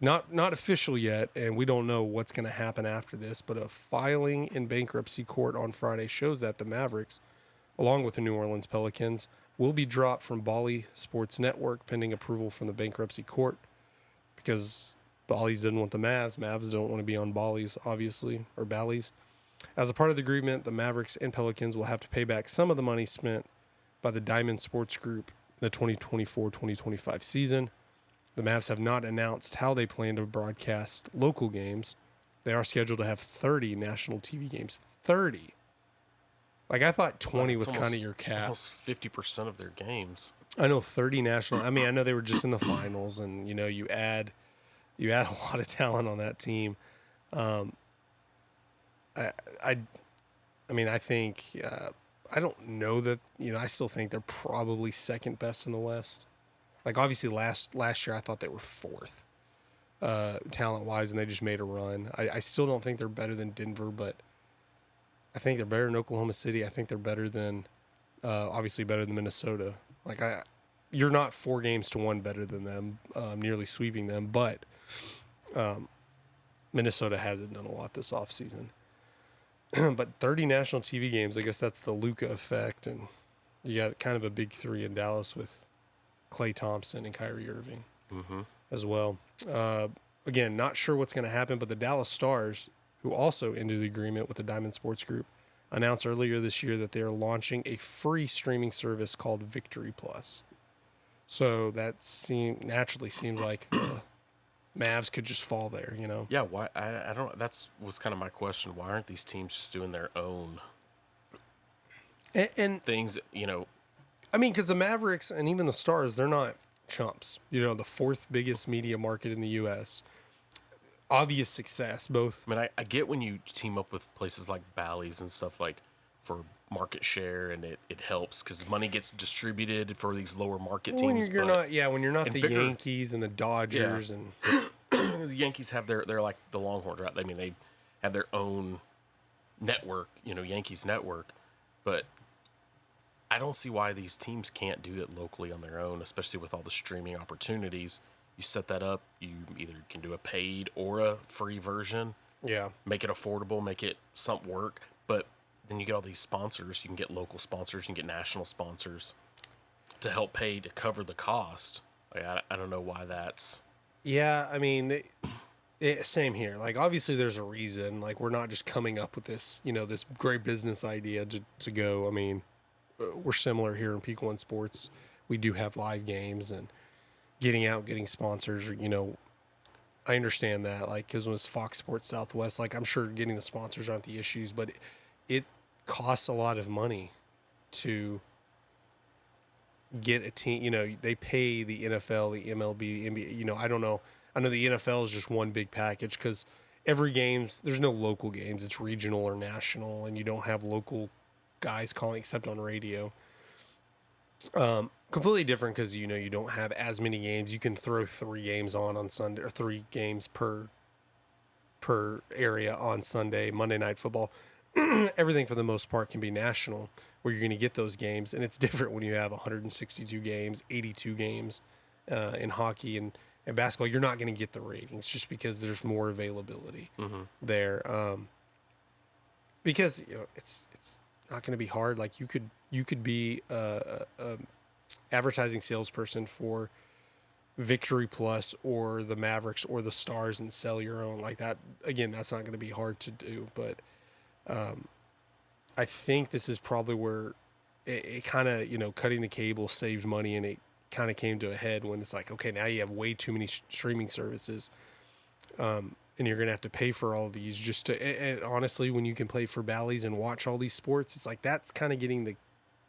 not official yet, and we don't know what's going to happen after this, but a filing in bankruptcy court on Friday shows that the Mavericks, along with the New Orleans Pelicans, will be dropped from Bally Sports Network pending approval from the bankruptcy court because Bally's didn't want the Mavs. Mavs don't want to be on Bally's, obviously, or Bally's. As a part of the agreement, the Mavericks and Pelicans will have to pay back some of the money spent by the Diamond Sports Group in the 2024-2025 season. The Mavs have not announced how they plan to broadcast local games. They are scheduled to have 30 national TV games. 30. Like, I thought 20 was kind of your cap. Almost 50% of their games. I know 30 national. I mean, I know they were just in the finals, and you know, you add a lot of talent on that team. I mean, I think I don't know that, you know, I still think they're probably second best in the West. Like, obviously last year I thought they were 4th talent wise, and they just made a run. I still don't think they're better than Denver, but I think they're better than Oklahoma City. I think they're better than obviously better than Minnesota. Like, you're not 4-1 better than them, nearly sweeping them, but Minnesota hasn't done a lot this offseason. But 30 national TV games, I guess that's the Luka effect, and you got kind of a big 3 in Dallas with Klay Thompson and Kyrie Irving as well. Again, not sure what's going to happen, but the Dallas Stars, who also ended the agreement with the Diamond Sports Group, announced earlier this year that they are launching a free streaming service called Victory Plus. So that naturally seems like the Mavs could just fall there, you know? Yeah, why? I don't. That's was kind of my question. Why aren't these teams just doing their own and things? You know, I mean, because the Mavericks and even the Stars, they're not chumps. You know, the 4th biggest media market in the U.S. Obvious success, both. I mean, I get when you team up with places like Bally's and stuff, like for market share, and it helps because money gets distributed for these lower market teams. When you're not the bigger, Yankees and the Dodgers and the Yankees have they're like the Longhorns, right? I mean, they have their own network, you know, Yankees network, but I don't see why these teams can't do it locally on their own, especially with all the streaming opportunities. You set that up, you either can do a paid or a free version. Yeah. Make it affordable, make it something work. But then you get all these sponsors. You can get local sponsors, you can get national sponsors to help pay to cover the cost. Like, I don't know why that's... Yeah, I mean, same here. Like, obviously there's a reason. Like, we're not just coming up with this, you know, this great business idea to go. I mean, we're similar here in Peak One Sports. We do have live games and getting sponsors, you know, I understand that, like, because when it's Fox Sports Southwest, like, I'm sure getting the sponsors aren't the issues, but it costs a lot of money to get a team. You know, they pay the NFL, the MLB, the NBA, you know, I don't know. I know the NFL is just one big package because every game's, there's no local games. It's regional or national, and you don't have local guys calling except on radio. Completely different because, you know, you don't have as many games. You can throw 3 games on Sunday, or 3 games per area on Sunday. Monday Night Football, everything for the most part can be national, where you're going to get those games, and it's different when you have 162 games, 82 games in hockey and basketball. You're not going to get the ratings just because there's more availability there. Because, you know, it's not going to be hard. Like you could be a advertising salesperson for Victory Plus or the Mavericks or the Stars and sell your own like that. Again, that's not going to be hard to do, but I think this is probably where it kind of, cutting the cable saved money, and it kind of came to a head when it's like, okay, now you have way too many streaming services, and you're going to have to pay for all of these just to, and honestly, when you can play for Bally's and watch all these sports, it's like, that's kind of getting the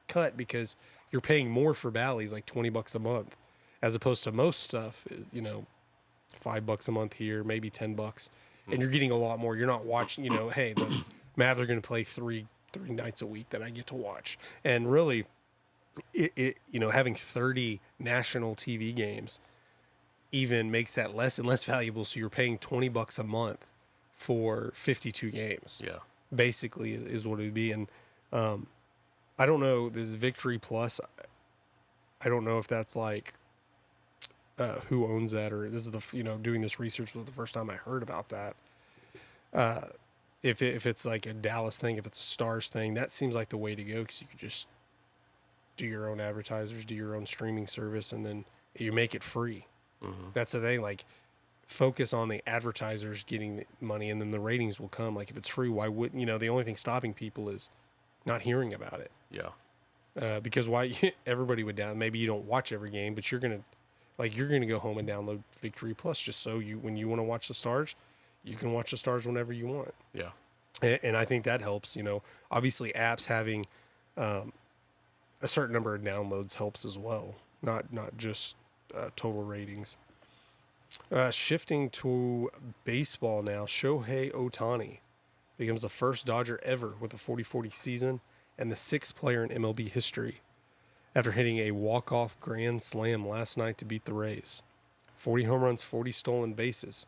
cut because you're paying more for Bally's, like $20 a month, as opposed to most stuff is, $5 a month here, maybe $10, and you're getting a lot more. You're not watching, hey, the Mavs are going to play three nights a week that I get to watch. And really, it having 30 national TV games even makes that less and less valuable. So you're paying $20 a month for 52 games. Yeah, basically is what it'd be. And I don't know, this Victory Plus, I don't know if that's like who owns that, or this is the doing this research was the first time I heard about that. If it's like a Dallas thing, if it's a Stars thing, that seems like the way to go, because you could just do your own advertisers, do your own streaming service, and then you make it free. Mm-hmm. That's the thing. Like, focus on the advertisers getting the money, and then the ratings will come. Like, if it's free, why wouldn't, the only thing stopping people is not hearing about it. Yeah. Because everybody would maybe you don't watch every game, but you're going to go home and download Victory Plus just so when you want to watch the Stars, you can watch the Stars whenever you want. Yeah. And I think that helps, obviously apps having a certain number of downloads helps as well. Not just total ratings. Shifting to baseball now, Shohei Ohtani becomes the first Dodger ever with a 40-40 season and the 6th player in MLB history after hitting a walk-off grand slam last night to beat the Rays. 40 home runs, 40 stolen bases.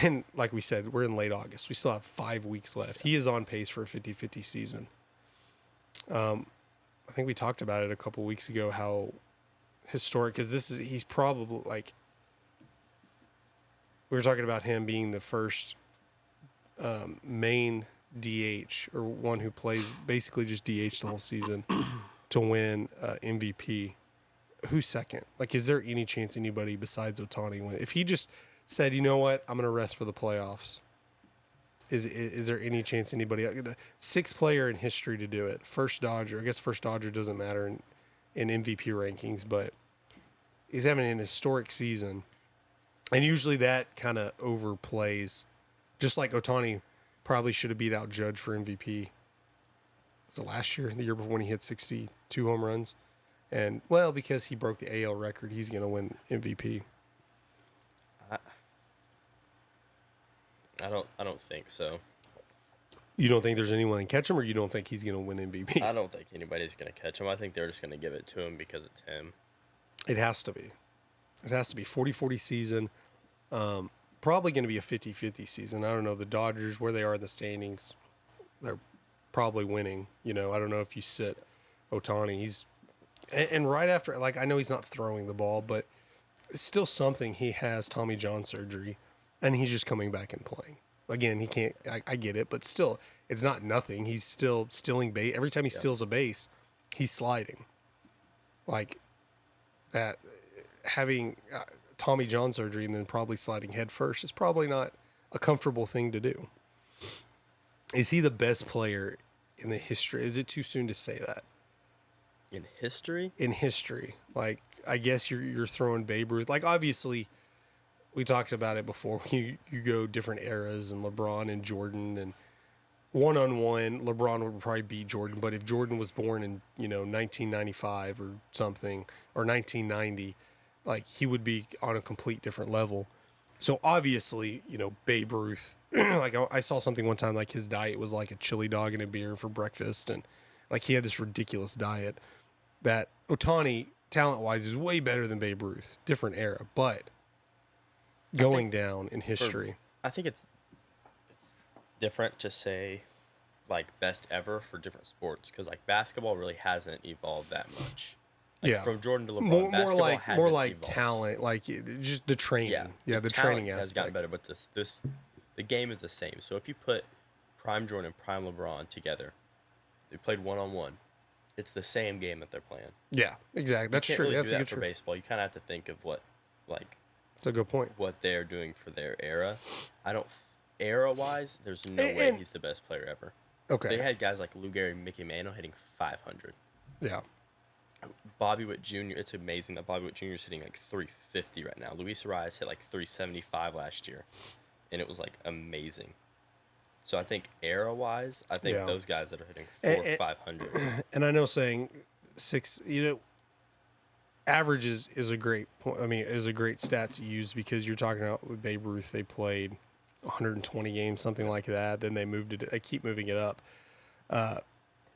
And like we said, we're in late August. We still have 5 weeks left. He is on pace for a 50-50 season. I think we talked about it a couple weeks ago, how historic, because he's probably like, we were talking about him being the first main DH, or one who plays basically just DH the whole season, to win MVP. Who's second? Like, is there any chance anybody besides Ohtani win? If he just said, you know what, I'm going to rest for the playoffs, is there any chance anybody, the 6th player in history to do it, first Dodger, I guess first Dodger doesn't matter in MVP rankings, but he's having an historic season. And usually that kind of overplays, just like Ohtani probably should have beat out Judge for MVP. Was it last year, the year before, when he hit 62 home runs? And, well, because he broke the AL record, he's going to win MVP. I don't think so. You don't think there's anyone that can catch him, or you don't think he's going to win MVP? I don't think anybody's going to catch him. I think they're just going to give it to him because it's him. It has to be. It has to be 40-40 season. Probably going to be a 50-50 season. I don't know. The Dodgers, where they are in the standings, they're probably winning. I don't know if you sit Ohtani. And right after, like, I know he's not throwing the ball, but it's still something. He has Tommy John surgery, and he's just coming back and playing. Again, he can't, I get it, but still, it's not nothing. He's still stealing base. Every time he steals a base, he's sliding. Like, that, having Tommy John surgery and then probably sliding head first is probably not a comfortable thing to do. Is he the best player in the history? Is it too soon to say that? In history? In history. Like, I guess you're throwing Babe Ruth. Like, obviously, we talked about it before. You go different eras, and LeBron and Jordan, and one-on-one, LeBron would probably beat Jordan. But if Jordan was born in, 1995 or something, or 1990, like, he would be on a complete different level. So obviously, Babe Ruth, like, I saw something one time, like, his diet was like a chili dog and a beer for breakfast. And like, he had this ridiculous diet that Ohtani, talent-wise, is way better than Babe Ruth. Different era, but going down in history. I think it's different to say, like, best ever for different sports, because, like, basketball really hasn't evolved that much. Like, from Jordan to LeBron, more like evolved. Talent, like just the training. Yeah, the training has gotten better, but the game is the same. So if you put prime Jordan and prime LeBron together, They played 1-on-1. It's the same game that they're playing. Yeah, exactly. That's you can't true. Really That's do that true. for baseball. You kind of have to think of what, like, that's a good point. What they're doing for their era. I don't era-wise. There's no way he's the best player ever. Okay. They had guys like Lou Gehrig and Mickey Mantle hitting 500. Yeah. Bobby Witt Jr. It's amazing that Bobby Witt Jr. is hitting like 350 right now. Luis Arias hit like 375 last year, and it was like amazing. So I think era-wise, those guys that are hitting 400 or 500. And I know saying average is a great point. I mean, is a great stat to use because you're talking about with Babe Ruth, they played 120 games, something like that. Then they moved it. They keep moving it up.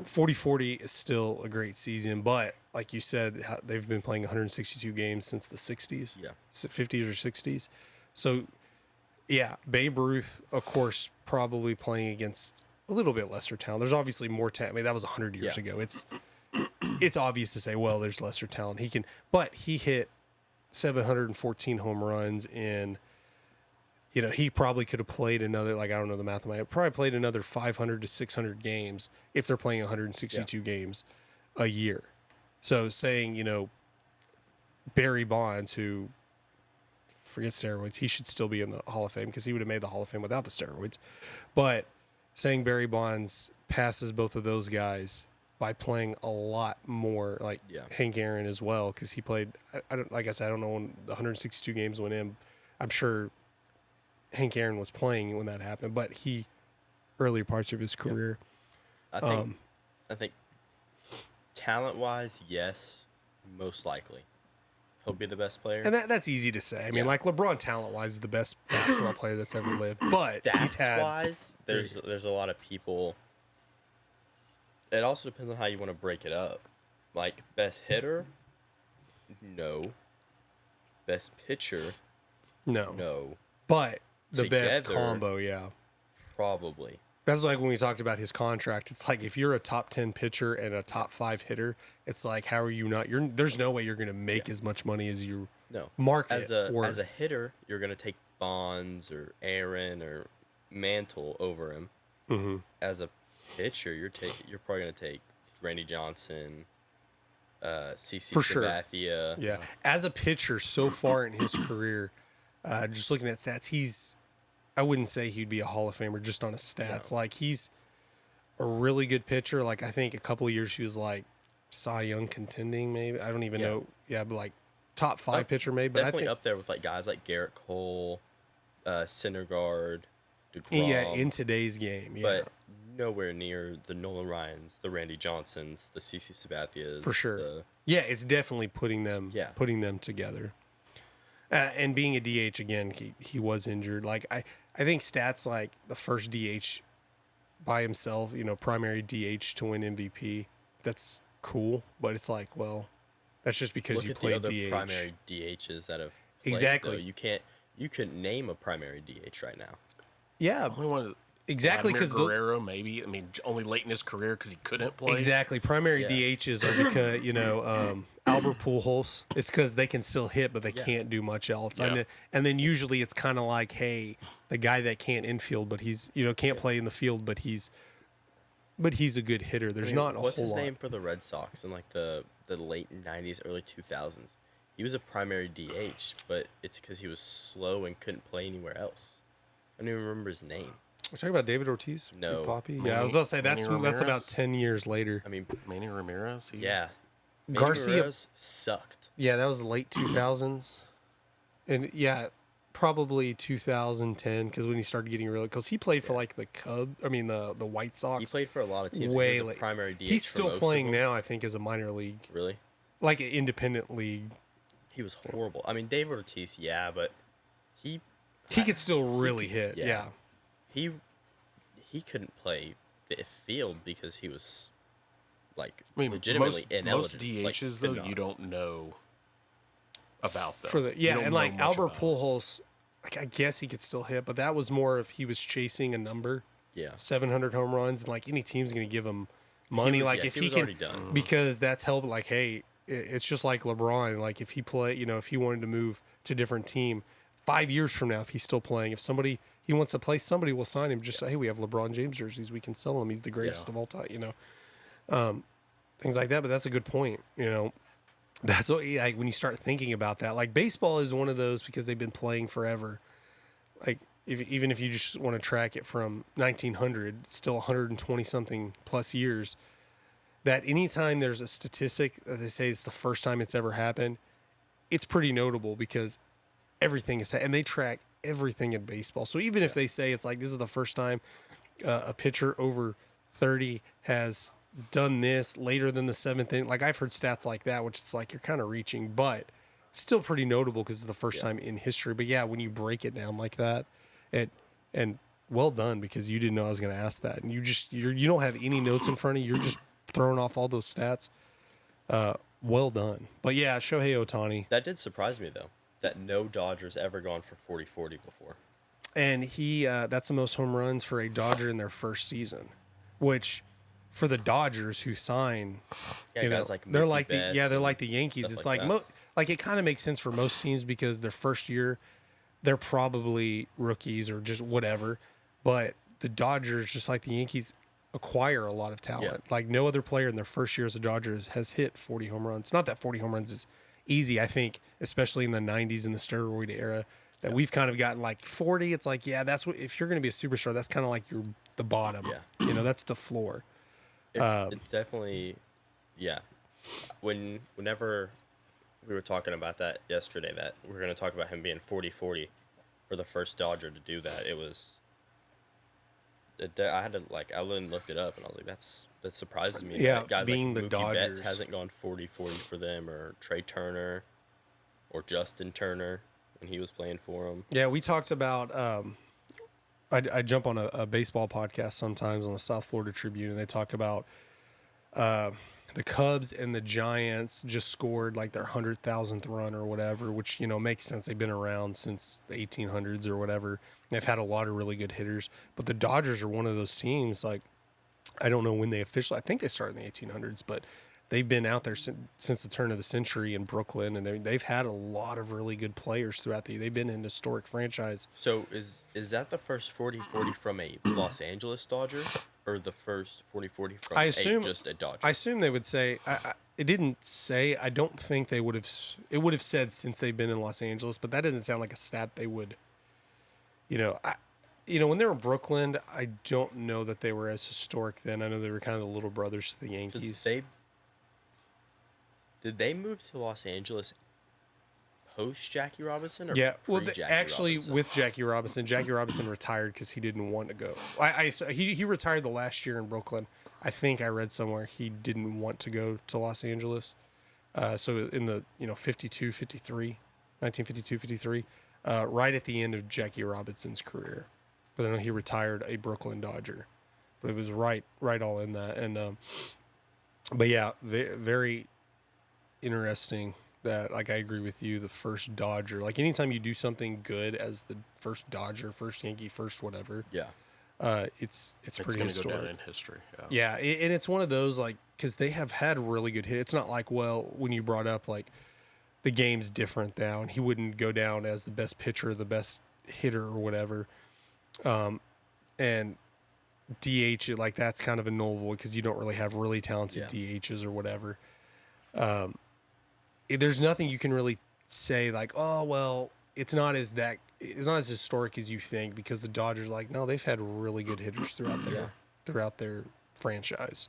40-40 is still a great season, but like you said, they've been playing 162 games since the 60s, 50s or 60s. So, yeah, Babe Ruth, of course, probably playing against a little bit lesser talent. There's obviously more talent. I mean, that was 100 years ago. It's obvious to say, well, there's lesser talent. But he hit 714 home runs in. He probably could have played another, I don't know the math, probably played another 500 to 600 games if they're playing 162 games a year. So saying, Barry Bonds, who forget steroids, he should still be in the Hall of Fame because he would have made the Hall of Fame without the steroids. But saying Barry Bonds passes both of those guys by playing a lot more, Hank Aaron as well, because he played, I don't know when the 162 games went in. I'm sure Hank Aaron was playing when that happened, but earlier parts of his career. I think talent-wise, yes, most likely. He'll be the best player. And that's easy to say. I mean, LeBron talent-wise is the best basketball player that's ever lived. But stats-wise, there's a lot of people. It also depends on how you want to break it up. Like, best hitter? No. Best pitcher? No. But the best combo, probably. That's like when we talked about his contract. It's like if you're a top 10 pitcher and a top 5 hitter, it's like, how are you not? There's no way you're going to make as much money as you market. As a hitter, you're going to take Bonds or Aaron or Mantle over him. Mm-hmm. As a pitcher, you're probably going to take Randy Johnson, CC Sabathia. Yeah. As a pitcher, so far in his career, just looking at stats, I wouldn't say he'd be a Hall of Famer just on his stats. No. He's a really good pitcher. I think a couple of years he was Cy Young contending, maybe. I don't even know. Yeah, but top 5 pitcher maybe. But definitely up there with guys like Garrett Cole, Syndergaard, DeGrom. Yeah, in today's game. Yeah. But nowhere near the Nolan Ryans, the Randy Johnsons, the CC Sabathias. For sure. It's definitely putting them together. And being a DH again, he was injured. I think stats like the first DH by himself, primary DH to win MVP, that's cool. But it's that's just because you played DH. Primary DHs that have played, exactly. Though. You couldn't name a primary DH right now. Yeah, only one. Exactly, because Guerrero maybe. I mean, only late in his career because he couldn't play. Exactly, primary DHs are because Albert Pujols. It's because they can still hit, but they can't do much else. Yeah. And then usually it's kind of like, hey, the guy that can't infield, but he's can't play in the field, but he's a good hitter. There's not a whole lot. What's his name for the Red Sox in the late '90s, early 2000s? He was a primary DH, but it's because he was slow and couldn't play anywhere else. I don't even remember his name. We're talking about David Ortiz? No. Big Poppy? Yeah, I was going to say that's about 10 years later. I mean, Manny Ramirez? Yeah. Garcia Ramirez sucked. Yeah, that was the late 2000s. And probably 2010 because when he started getting really, because he played for the Cubs, the White Sox. He played for a lot of teams. Way he was late. A primary DH. He's still playing now, I think, as a minor league. Really? Like an independent league. He was horrible. I mean, David Ortiz, but he could still really hit. Yeah. He couldn't play the field because he was legitimately ineligible. Most DHs though you don't know about them. And Albert Pujols, I guess he could still hit, but that was more if he was chasing a number. Yeah. 700 home runs, and any team's going to give him money. If he can, already done. Because that's helped. Hey, it's just like LeBron. If he if he wanted to move to a different team 5 years from now, if he's still playing, if he wants to play, somebody will sign him. Just say, hey, we have LeBron James jerseys. We can sell him. He's the greatest of all time, things like that. But that's a good point. That's what, like, when you start thinking about that, like baseball is one of those because they've been playing forever. Like even if you just want to track it from 1900, still 120 something plus years, that anytime there's a statistic that they say it's the first time it's ever happened, it's pretty notable because everything is, and they track everything in baseball. So even if they say it's like, this is the first time a pitcher over 30 has done this later than the seventh inning. Like I've heard stats like that, which it's like, you're kind of reaching, but it's still pretty notable because it's the first time in history. But yeah, when you break it down like that, and well done, because you didn't know I was going to ask that. And you don't have any notes in front of you. You're just throwing off all those stats. Well done. But yeah, Shohei Ohtani. That did surprise me though, that no Dodger's ever gone for 40-40 before. And he, that's the most home runs for a Dodger in their first season, which for the Dodgers who sign, guys like they're like they're like the Yankees. It's like that. It kind of makes sense for most teams because their first year, they're probably rookies or just whatever. But the Dodgers, just like the Yankees, acquire a lot of talent. Like no other player in their first year as a Dodgers has hit 40 home runs. Not that 40 home runs is easy. I think, especially in the 90s in the steroid era, that we've kind of gotten like 40. It's like, that's what, if you're going to be a superstar, that's kind of like the bottom. Yeah. That's the floor. It's definitely, Whenever we were talking about that yesterday, that we were going to talk about him being 40-40 for the first Dodger to do that. It was, I had to I looked it up and I was like, that surprises me. Yeah, guys being like the Mookie Dodgers Betts hasn't gone 40-40 for them, or Trey Turner, or Justin Turner when he was playing for them. Yeah, we talked about. I jump on a baseball podcast sometimes on the South Florida Tribune, and they talk about the Cubs and the Giants just scored like their 100,000th run or whatever, which makes sense. They've been around since the 1800s or whatever. They've had a lot of really good hitters, but the Dodgers are one of those teams. Like, I don't know when they officially. I think they started in the 1800s, but they've been out there since the turn of the century in Brooklyn, and they've had a lot of really good players throughout they've been an historic franchise. So is that the first 40-40 from a Los Angeles Dodger, or the first 40-40 from just a Dodger? I assume they would say. It didn't say. I don't think they would have. It would have said since they've been in Los Angeles, but that doesn't sound like a stat they would. When they were in Brooklyn, I don't know that they were as historic then. I know they were kind of the little brothers to the Yankees. Did they move to Los Angeles post Jackie Robinson, or actually Robinson? With Jackie Robinson retired because he didn't want to go. He retired the last year in Brooklyn. I think I read somewhere he didn't want to go to Los Angeles. So in the 52, 53, 1952, 53, right at the end of Jackie Robinson's career. But I know he retired a Brooklyn Dodger. But it was right all in that. And but yeah, very interesting that, like, I agree with you, the first Dodger. Like, anytime you do something good as the first Dodger, first Yankee, first whatever, it's pretty gonna historic. go down in history. Yeah, and it's one of those, like, because they have had really good hits. It's not like, well, when you brought up, like, the game's different now, and he wouldn't go down as the best pitcher, the best hitter, or whatever. And DH, like, that's kind of a null void because you don't really have really talented DHs or whatever. There's nothing you can really say like, oh, well, it's not as historic as you think, because the Dodgers, like, no, they've had really good hitters throughout their franchise.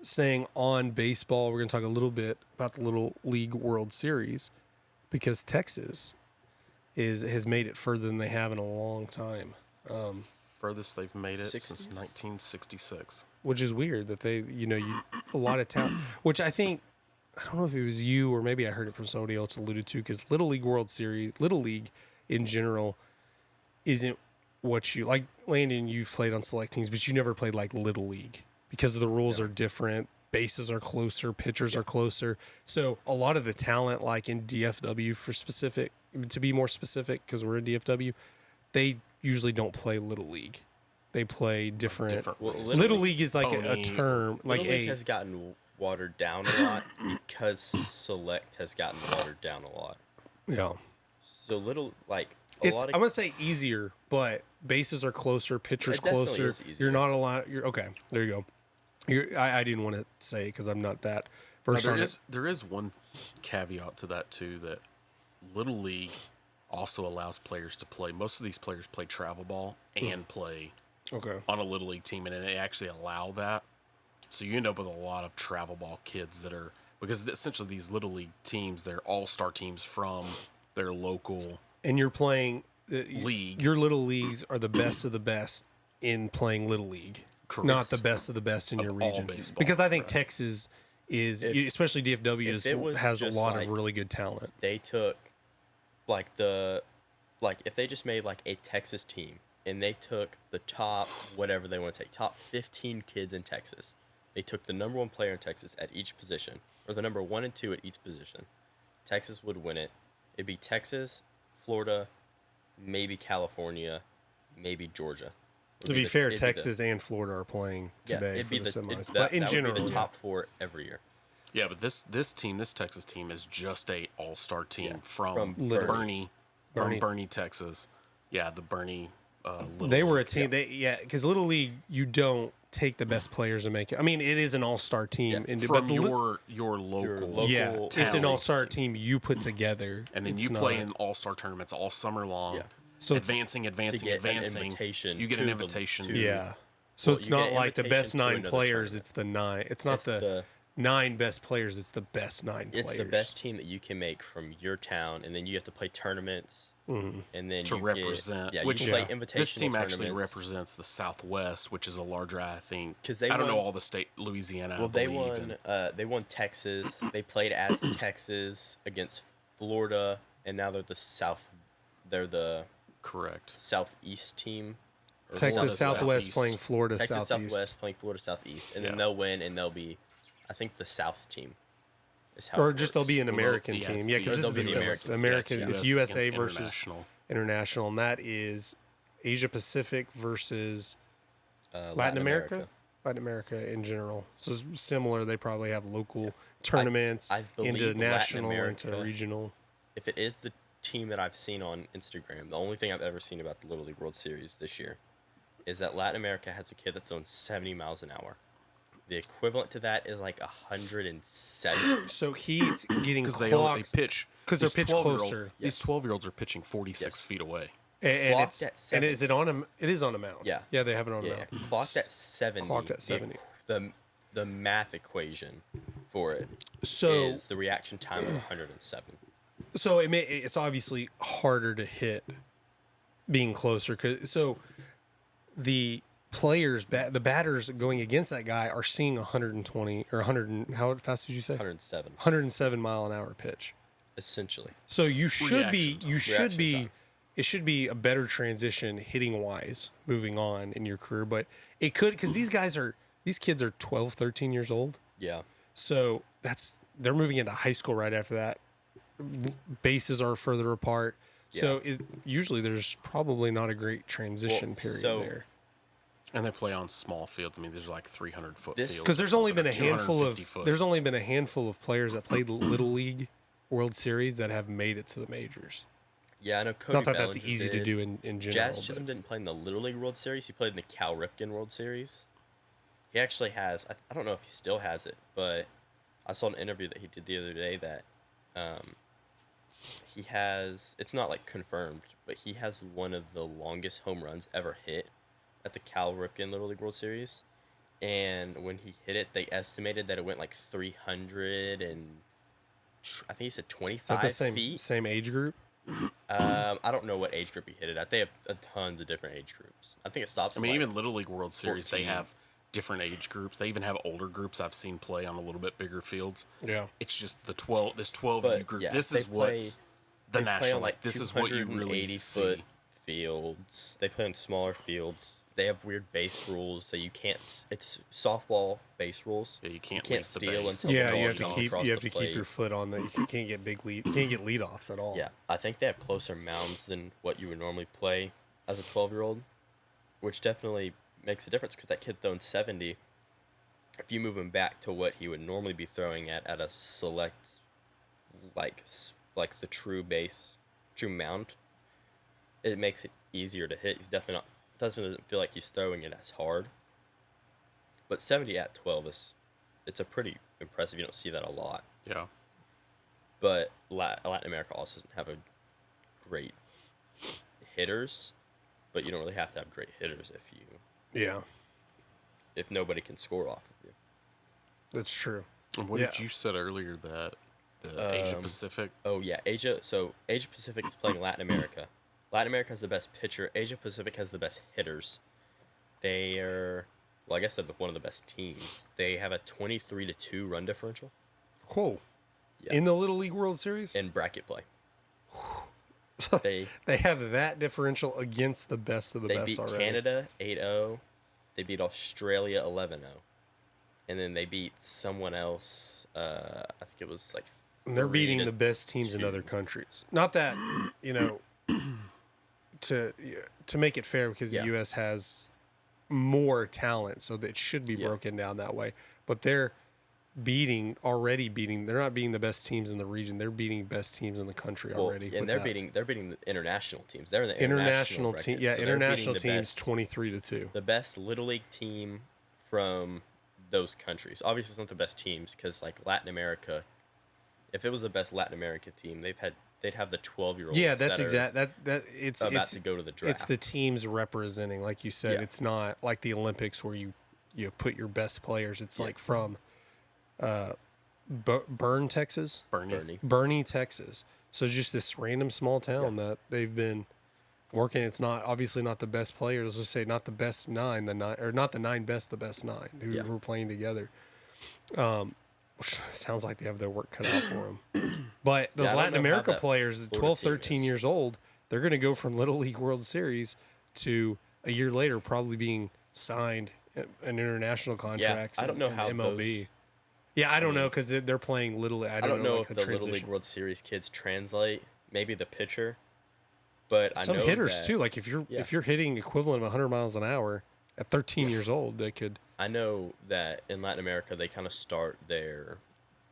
Staying on baseball, we're going to talk a little bit about the Little League World Series, because Texas has made it further than they have in a long time. Furthest they've made it since 1966. Which is weird that they, a lot of talent, which I think, I don't know if it was you or maybe I heard it from somebody else alluded to, because Little League World Series, Little League in general, isn't what you, like, Landon, you've played on select teams, but you never played like Little League because the rules are different. Bases are closer, pitchers are closer. So a lot of the talent, like in DFW to be more specific, because we're in DFW, they usually don't play Little League. They play different. Well, Little League is like a term. Like Little League has gotten watered down a lot because Select has gotten watered down a lot. Yeah. So little, like, I'm gonna say easier, but bases are closer, pitchers It definitely closer. is easier. You're not allowed. Okay, there you go. I didn't want to say because I'm not that versed on it. There is one caveat to that too, that Little League also allows players to play. Most of these players play travel ball and play on a Little League team, and they actually allow that. So you end up with a lot of travel ball kids that are, because essentially these Little League teams, they're all-star teams from their local and you're playing league. Your Little Leagues are the best of the best in playing Little League. Correct. Not the best of the best in your region. Because I think Texas is, especially DFW, has a lot of really good talent. They took, if they just made like a Texas team and they took the top, whatever they want to take, top 15 kids in Texas. They took the number 1 player in Texas at each position, or the number 1 and 2 at each position. Texas would win it. It'd be Texas, Florida, maybe California, maybe Georgia. To be fair, Texas and Florida are playing today for the semis. But in general, would be the top 4 every year. Yeah, but this Texas team is just a all-star team from Bernie, Texas. Yeah, the Bernie. They were a team. Because Little League, you don't take the best players and make it. I mean, it is an all-star team. From your local. Yeah, it's an all-star team you put together. And then you play in all-star tournaments all summer long. Yeah. So advancing. You get an invitation. So it's not like the best 9 players. It's the 9. It's not the 9 best players. It's the best 9 players. It's the best team that you can make from your town, and then you have to play tournaments. And then to represent, you play invitational. This team actually represents the Southwest, which is a larger, I think. Because I don't know all the state, Louisiana. Well, they won Texas. They played as Texas against Florida, and now they're the South. They're the Southeast team. Texas Southwest playing Florida Texas Southeast. Southwest playing Florida Southeast, and then they'll win, and they'll be, I think, the South team. Or just they'll be an American team. Yeah, because this is the American. It's USA versus international, and that is Asia Pacific versus Latin America. Latin America in general. So it's similar. They probably have local tournaments into national, into regional. If it is the team that I've seen on Instagram, the only thing I've ever seen about the Little League World Series this year is that Latin America has a kid that's going 70 miles an hour. The equivalent to that is like 107. So he's getting because they pitch because they're pitched closer. These 12-year-olds are pitching 46 feet away. And is it on a? It is on a mound. Yeah, they have it on a mound. Clocked at 70. Clocked at 70. The math equation for it is the reaction time of 107. So it's obviously harder to hit being closer. So the players, the batters going against that guy are seeing 120 or 100. How fast did you say? 107. 107 mile an hour pitch. Essentially. So you should be. It should be a better transition hitting wise moving on in your career, but it could because these kids are 12, 13 years old. Yeah. So they're moving into high school right after that. Bases are further apart. Yeah. So usually there's probably not a great transition period there. And they play on small fields. I mean, there's like 300-foot fields. Because there's only been a handful of players that played Little League World Series that have made it to the majors. Yeah, I know Cody Not that Bellinger that's easy did. to do in general. Jazz Chisholm didn't play in the Little League World Series. He played in the Cal Ripken World Series. He actually has, I don't know if he still has it, but I saw an interview that he did the other day that he has, it's not like confirmed, but he has one of the longest home runs ever hit at the Cal Ripken Little League World Series. And when he hit it, they estimated that it went like 300 and I think he said 25 feet. Same age group? I don't know what age group he hit it at. They have tons of different age groups. I think it stops. I mean, even Little League World Series, 14. They have different age groups. They even have older groups I've seen play on a little bit bigger fields. Yeah, it's just the 12 group. Yeah, this is what's the national. Like this is what you really 80-foot see. Fields. They play on smaller fields. They have weird base rules, so you can't. It's softball base rules. Yeah, you can't steal until you have to keep your foot on that. You can't get leadoffs at all. Yeah, I think they have closer mounds than what you would normally play as a 12-year-old, which definitely makes a difference because that kid throwing 70. If you move him back to what he would normally be throwing at a select, like the true mound, it makes it easier to hit. He's definitely not. Doesn't feel like he's throwing it as hard. But 70 at 12 it's a pretty impressive. You don't see that a lot. Yeah. But Latin America also doesn't have a great hitters, but you don't really have to have great hitters if nobody can score off of you. That's true. And what did you said earlier that the Asia Pacific? Oh yeah, Asia. So Asia Pacific is playing Latin America. Latin America has the best pitcher. Asia Pacific has the best hitters. They are, well, I guess they're one of the best teams. They have a 23-2 run differential. Cool. Yeah. In the Little League World Series? In bracket play. They have that differential against the best of the best already. They beat Canada 8-0. They beat Australia 11-0. And then they beat someone else. I think it was like. They're beating the best teams in other countries. Not that, to make it fair, because the U.S. has more talent, so that it should be broken down that way. But they're already beating. They're not beating the best teams in the region. They're beating best teams in the country already. And they're beating the international teams. They're in the international team. record. Yeah, so international teams 23-2. The best Little League team from those countries. Obviously, it's not the best teams because like Latin America. If it was the best Latin America team, they'd have the 12-year-olds. Yeah, that's exact. It's about to go to the draft. It's the teams representing, like you said. Yeah. It's not like the Olympics where you put your best players. It's like from Bernie, Texas. Bernie, Texas. So just this random small town that they've been working. It's not obviously not the best players. Let's just say not the best nine, or not the 9 best, the best 9 who are playing together. Which sounds like they have their work cut out for them. But those Latin America players, 12, 13 years old, they're going to go from Little League World Series to a year later probably being signed an international contracts. I don't know how MLB. I don't know because they're playing Little. I don't know if the Little League World Series kids translate. Maybe the pitcher, but some I know hitters too. Like if you're hitting equivalent of 100 miles an hour at 13 years old, they could. I know that in Latin America they kind of start their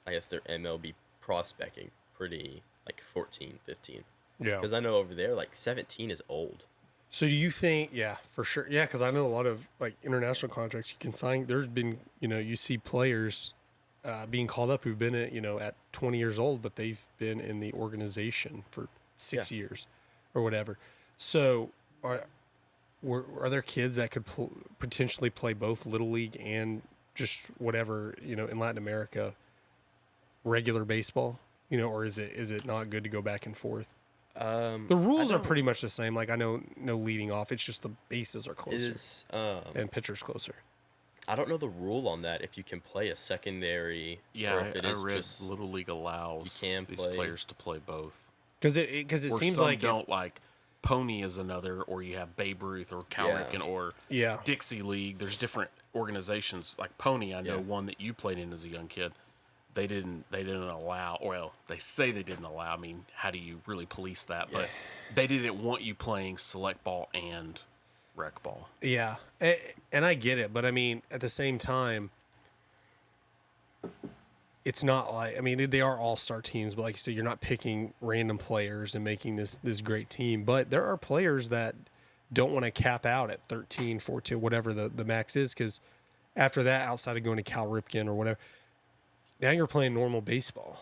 MLB prospecting pretty like 14, 15. Yeah. Because I know over there like 17 is old. So do you think? Yeah, for sure. Yeah, because I know a lot of like international contracts you can sign. There's been you see players being called up who've been at 20 years old, but they've been in the organization for 6 years or whatever. So are there kids that could potentially play both Little League and just whatever in Latin America, regular baseball? Or is it not good to go back and forth? The rules are pretty much the same. Like I know leading off. It's just the bases are closer and pitchers closer. I don't know the rule on that. If you can play a secondary, or if I read just Little League allows these players to play both. Because it seems like don't like Pony is another, or you have Babe Ruth or Cal Ripken or Dixie League. There's different organizations like Pony. I know one that you played in as a young kid. They didn't allow. Well, they say they didn't allow. I mean, how do you really police that? But they didn't want you playing select ball and rec ball. Yeah, and I get it, but I mean, at the same time, it's not like, I mean, they are all-star teams, but like you said, you're not picking random players and making this great team. But there are players that don't want to cap out at 13, 14, whatever the max is, because after that, outside of going to Cal Ripken or whatever, now you're playing normal baseball.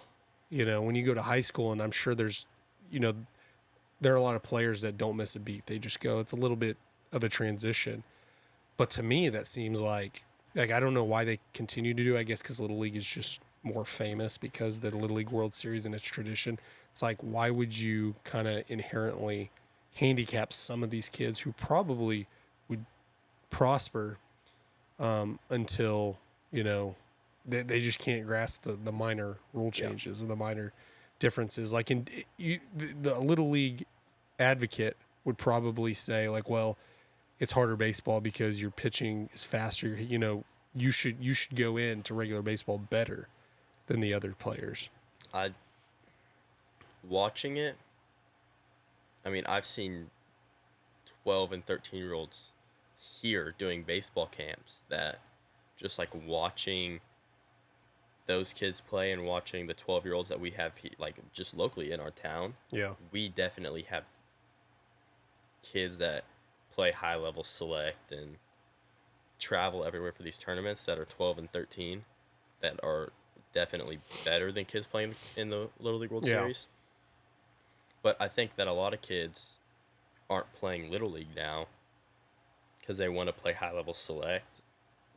When you go to high school, and I'm sure there's, there are a lot of players that don't miss a beat. They just go, it's a little bit of a transition. But to me, that seems like I don't know why they continue to do. I guess because Little League is just more famous because the Little League World Series and its tradition. It's like, why would you kind of inherently handicap some of these kids who probably would prosper until they just can't grasp the minor rule changes and the minor differences. Like the Little League advocate would probably say like, well, it's harder baseball because your pitching is faster. You should go into regular baseball better than the other players. Watching it, I mean, I've seen 12 and 13-year-olds here doing baseball camps that just like watching those kids play and watching the 12-year-olds that we have like just locally in our town. Yeah. We definitely have kids that play high level select, and travel everywhere for these tournaments that are 12 and 13 that are definitely better than kids playing in the Little League World Series. But I think that a lot of kids aren't playing Little League now because they want to play high-level select.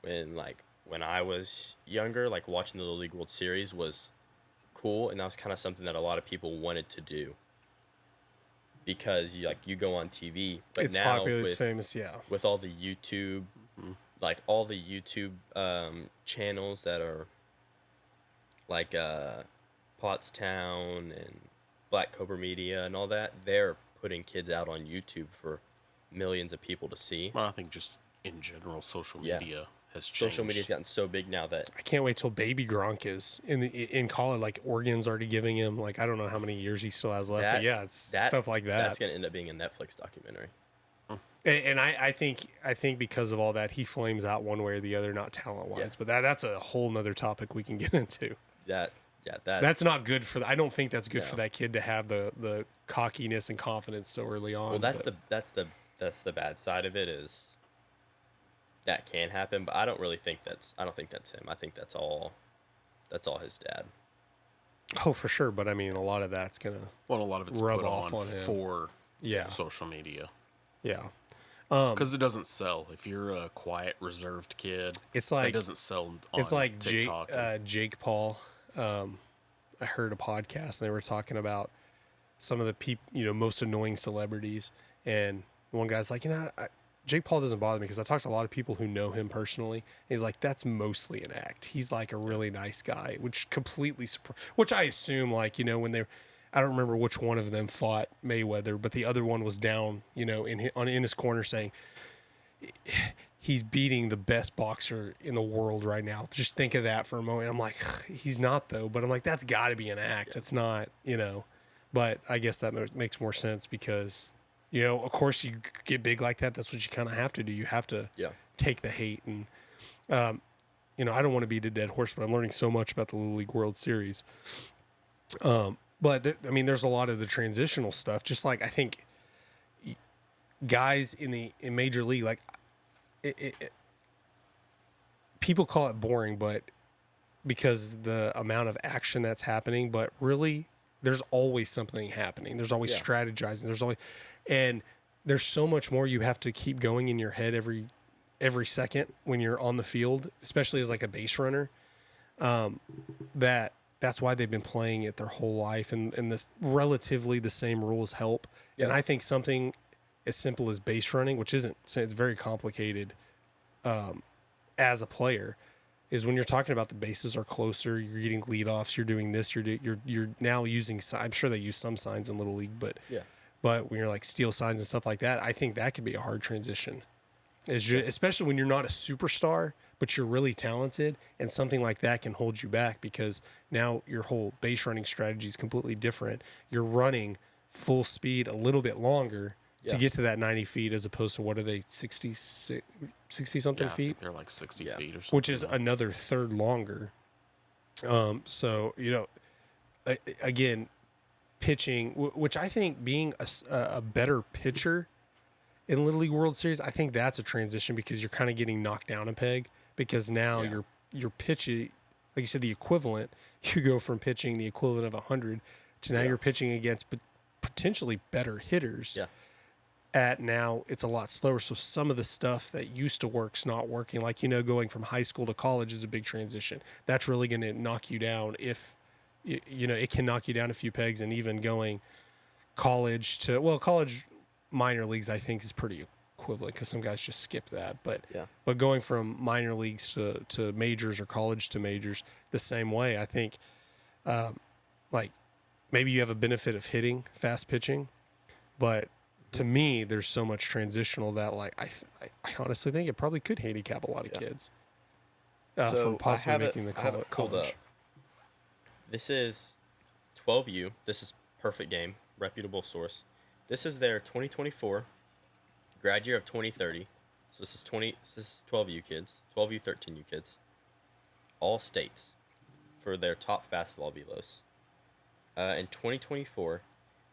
When I was younger, like watching the Little League World Series was cool, and that was kind of something that a lot of people wanted to do because you go on TV. But it's now popular, it's famous, with all the YouTube, like all the YouTube channels that are like Pottstown and Black Cobra Media and all that, they're putting kids out on YouTube for millions of people to see. Well, I think just in general, social media has changed. Social media's gotten so big now that I can't wait till baby Gronk is in college. Like Oregon's already giving him I don't know how many years he still has left. But it's stuff like that. That's gonna end up being a Netflix documentary. And I think because of all that, he flames out one way or the other, not talent wise. But that's a whole nother topic we can get into. That's not good for. I don't think that's good for that kid to have the cockiness and confidence so early on. Well, that's the bad side of it is that can happen, but I don't think that's him. I think that's all his dad. Oh, for sure. But I mean, a lot of that's gonna a lot of it's rub put off on him for social media. Yeah. Because it doesn't sell. If you're a quiet, reserved kid, it's like it doesn't sell on it's like TikTok. Jake Paul. I heard a podcast and they were talking about some of the most annoying celebrities, and one guy's like, Jake Paul doesn't bother me because I talked to a lot of people who know him personally. He's like, that's mostly an act. He's like a really nice guy, which which I assume when they. I don't remember which one of them fought Mayweather, but the other one was down, in his corner saying he's beating the best boxer in the world right now. Just think of that for a moment. I'm like, he's not though, but I'm like, that's got to be an act. It's not, But I guess that makes more sense because, of course you get big like that. That's what you kind of have to do. You have to take the hate and, I don't want to beat a dead horse, but I'm learning so much about the Little League World Series. But there's a lot of the transitional stuff. Just like I think guys in Major League, like people call it boring, but because the amount of action that's happening, but really there's always something happening. There's always strategizing. There's so much more you have to keep going in your head every second when you're on the field, especially as like a base runner. That's why they've been playing it their whole life, and the relatively the same rules help. Yeah. And I think something as simple as base running, which isn't, it's very complicated as a player, is when you're talking about the bases are closer, you're getting leadoffs, you're doing this, you're now using, I'm sure they use some signs in Little League, but when you're like steal signs and stuff like that, I think that could be a hard transition. Especially when you're not a superstar, but you're really talented, and something like that can hold you back because now your whole base running strategy is completely different. You're running full speed a little bit longer to get to that 90 feet as opposed to, what are they, 60 something feet? They're like 60 feet or something. Which is another third longer. So, again, pitching, which I think being a better pitcher in Little League World Series, I think that's a transition because you're kind of getting knocked down a peg because now you're pitching, like you said, the equivalent. You go from pitching the equivalent of 100 to now you're pitching against potentially better hitters. Yeah. At now it's a lot slower. So some of the stuff that used to work's not working. Like, going from high school to college is a big transition. That's really going to knock you down if, it can knock you down a few pegs, and even going college minor leagues, I think, is pretty equivalent because some guys just skip that. But going from minor leagues to majors or college to majors the same way, I think, like maybe you have a benefit of hitting fast pitching, but to me, there's so much transitional that like I honestly think it probably could handicap a lot of kids from possibly making the college. This is 12U. This is Perfect Game, reputable source. This is their 2024 grad year of 2030. So this is 12U kids, 12U, 13U kids, all states for their top fastball velos. In 2024,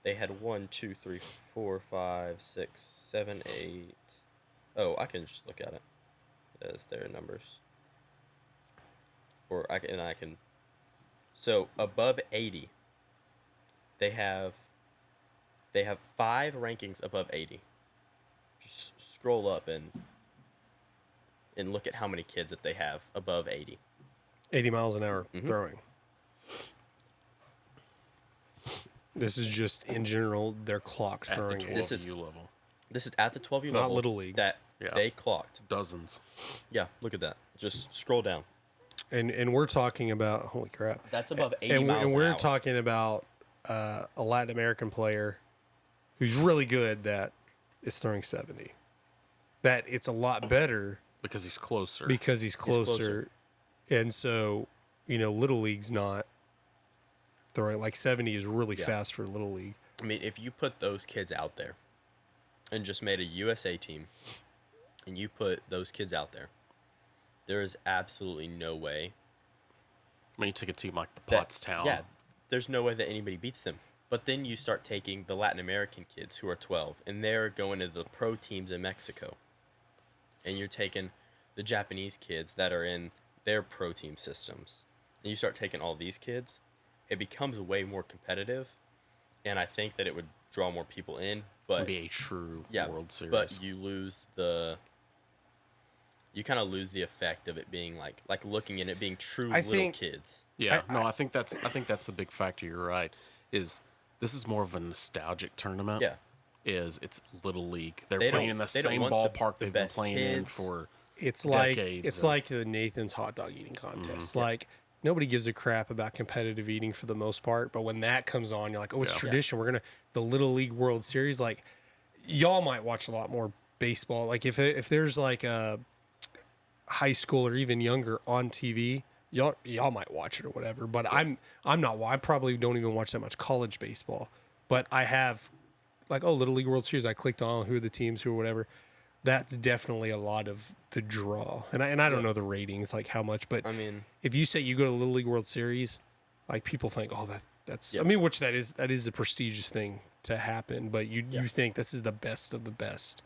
they had 1, 2, 3, 4, 5, 6, 7, 8. Oh, I can just look at it. as their numbers. Or I can. So above 80, they have 5 rankings above 80. Just scroll up and look at how many kids that they have above 80. 80 miles an hour throwing. This is just in general their clocks at throwing. The 12U level. This is at the 12U level. Not Little League. That they clocked. Dozens. Yeah, look at that. Just scroll down. And we're talking about, holy crap. That's above 80 and miles an hour. And we're talking about a Latin American player who's really good that is throwing 70. That it's a lot better. Because he's closer. He's closer. And so, Little League's not throwing. Like 70 is really fast for Little League. I mean, if you put those kids out there and just made a USA team and you put those kids out there is absolutely no way. I mean, you take a team like the Pottstown. Yeah, there's no way that anybody beats them. But then you start taking the Latin American kids who are 12, and they're going to the pro teams in Mexico. And you're taking the Japanese kids that are in their pro team systems. And you start taking all these kids, it becomes way more competitive. And I think that it would draw more people in. But it'd be a true World Series. But you lose you kind of lose the effect of it being like looking at it being true little kids. Yeah, I think that's the big factor. You're right. Is this is more of a nostalgic tournament? Yeah, it's Little League. They're playing in the same ballpark they've been playing in for decades. It's like the Nathan's hot dog eating contest. Like nobody gives a crap about competitive eating for the most part, but when that comes on, you're like, oh, it's tradition. We're gonna the Little League World Series. Like y'all might watch a lot more baseball. Like if there's like a high school or even younger on TV, y'all might watch it or whatever. But I'm not. I probably don't even watch that much college baseball. But I have like Little League World Series. I clicked on who are the teams, who or whatever. That's definitely a lot of the draw. And I don't know the ratings like how much, but I mean, if you say you go to Little League World Series, like people think, oh, that's I mean, which that is a prestigious thing to happen, but you think this is the best of the best.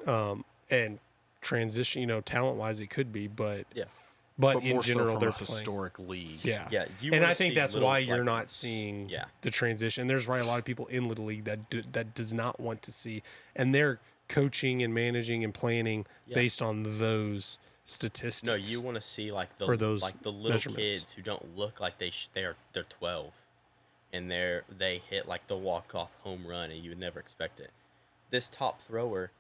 And transition, talent-wise, it could be, but but in general, they're playing historic league. Yeah. You and I think that's why you're not seeing the transition. There's probably a lot of people in Little League that does not want to see, and they're coaching and managing and planning based on those statistics. No, you want to see like the little kids who don't look like they're 12, and they hit like the walk-off home run, and you would never expect it. This top thrower.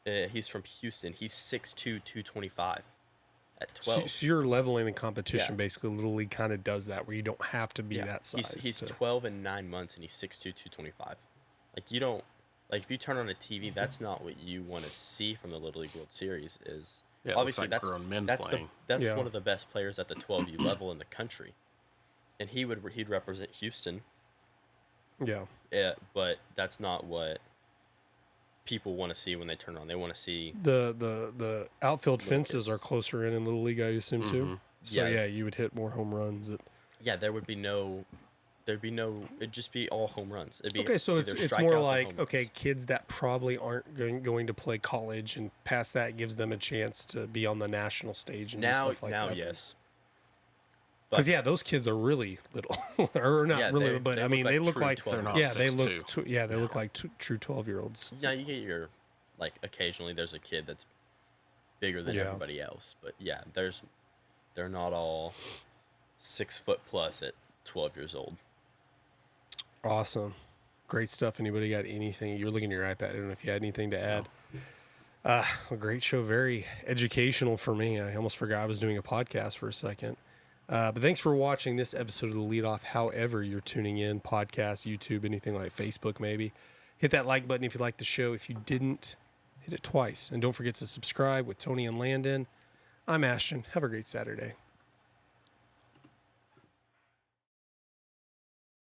He's from Houston. He's 6'2", 225 at 12. So you're leveling the competition, basically. Little League kind of does that, where you don't have to be that size. He's 12 and 9 months, and he's 6'2", 225. Like, you don't... Like, if you turn on a TV, that's not what you want to see from the Little League World Series. Obviously, like grown men playing. That's one of the best players at the 12U level in the country. And he'd represent Houston. Yeah. But that's not what people want to see when they turn on. They want to see the outfield fences are closer in Little League, I assume too. So you would hit more home runs. There'd just be all home runs. It'd be okay, so it's more like kids that probably aren't going to play college, and past that gives them a chance to be on the national stage and stuff like that. Yes. Because those kids are really little, or not really, but I mean they look like they're not. They look like true 12-year-olds. Yeah, you get your occasionally there's a kid that's bigger than everybody else, but they're not all 6 foot plus at 12 years old. Awesome, great stuff. Anybody got anything? You're looking at your iPad. I don't know if you had anything to add. A great show, very educational for me. I almost forgot I was doing a podcast for a second. But thanks for watching this episode of The Leadoff. However you're tuning in, podcast, YouTube, anything like Facebook maybe. Hit that like button if you like the show. If you didn't, hit it twice. And don't forget to subscribe with Tony and Landen. I'm Ashton. Have a great Saturday.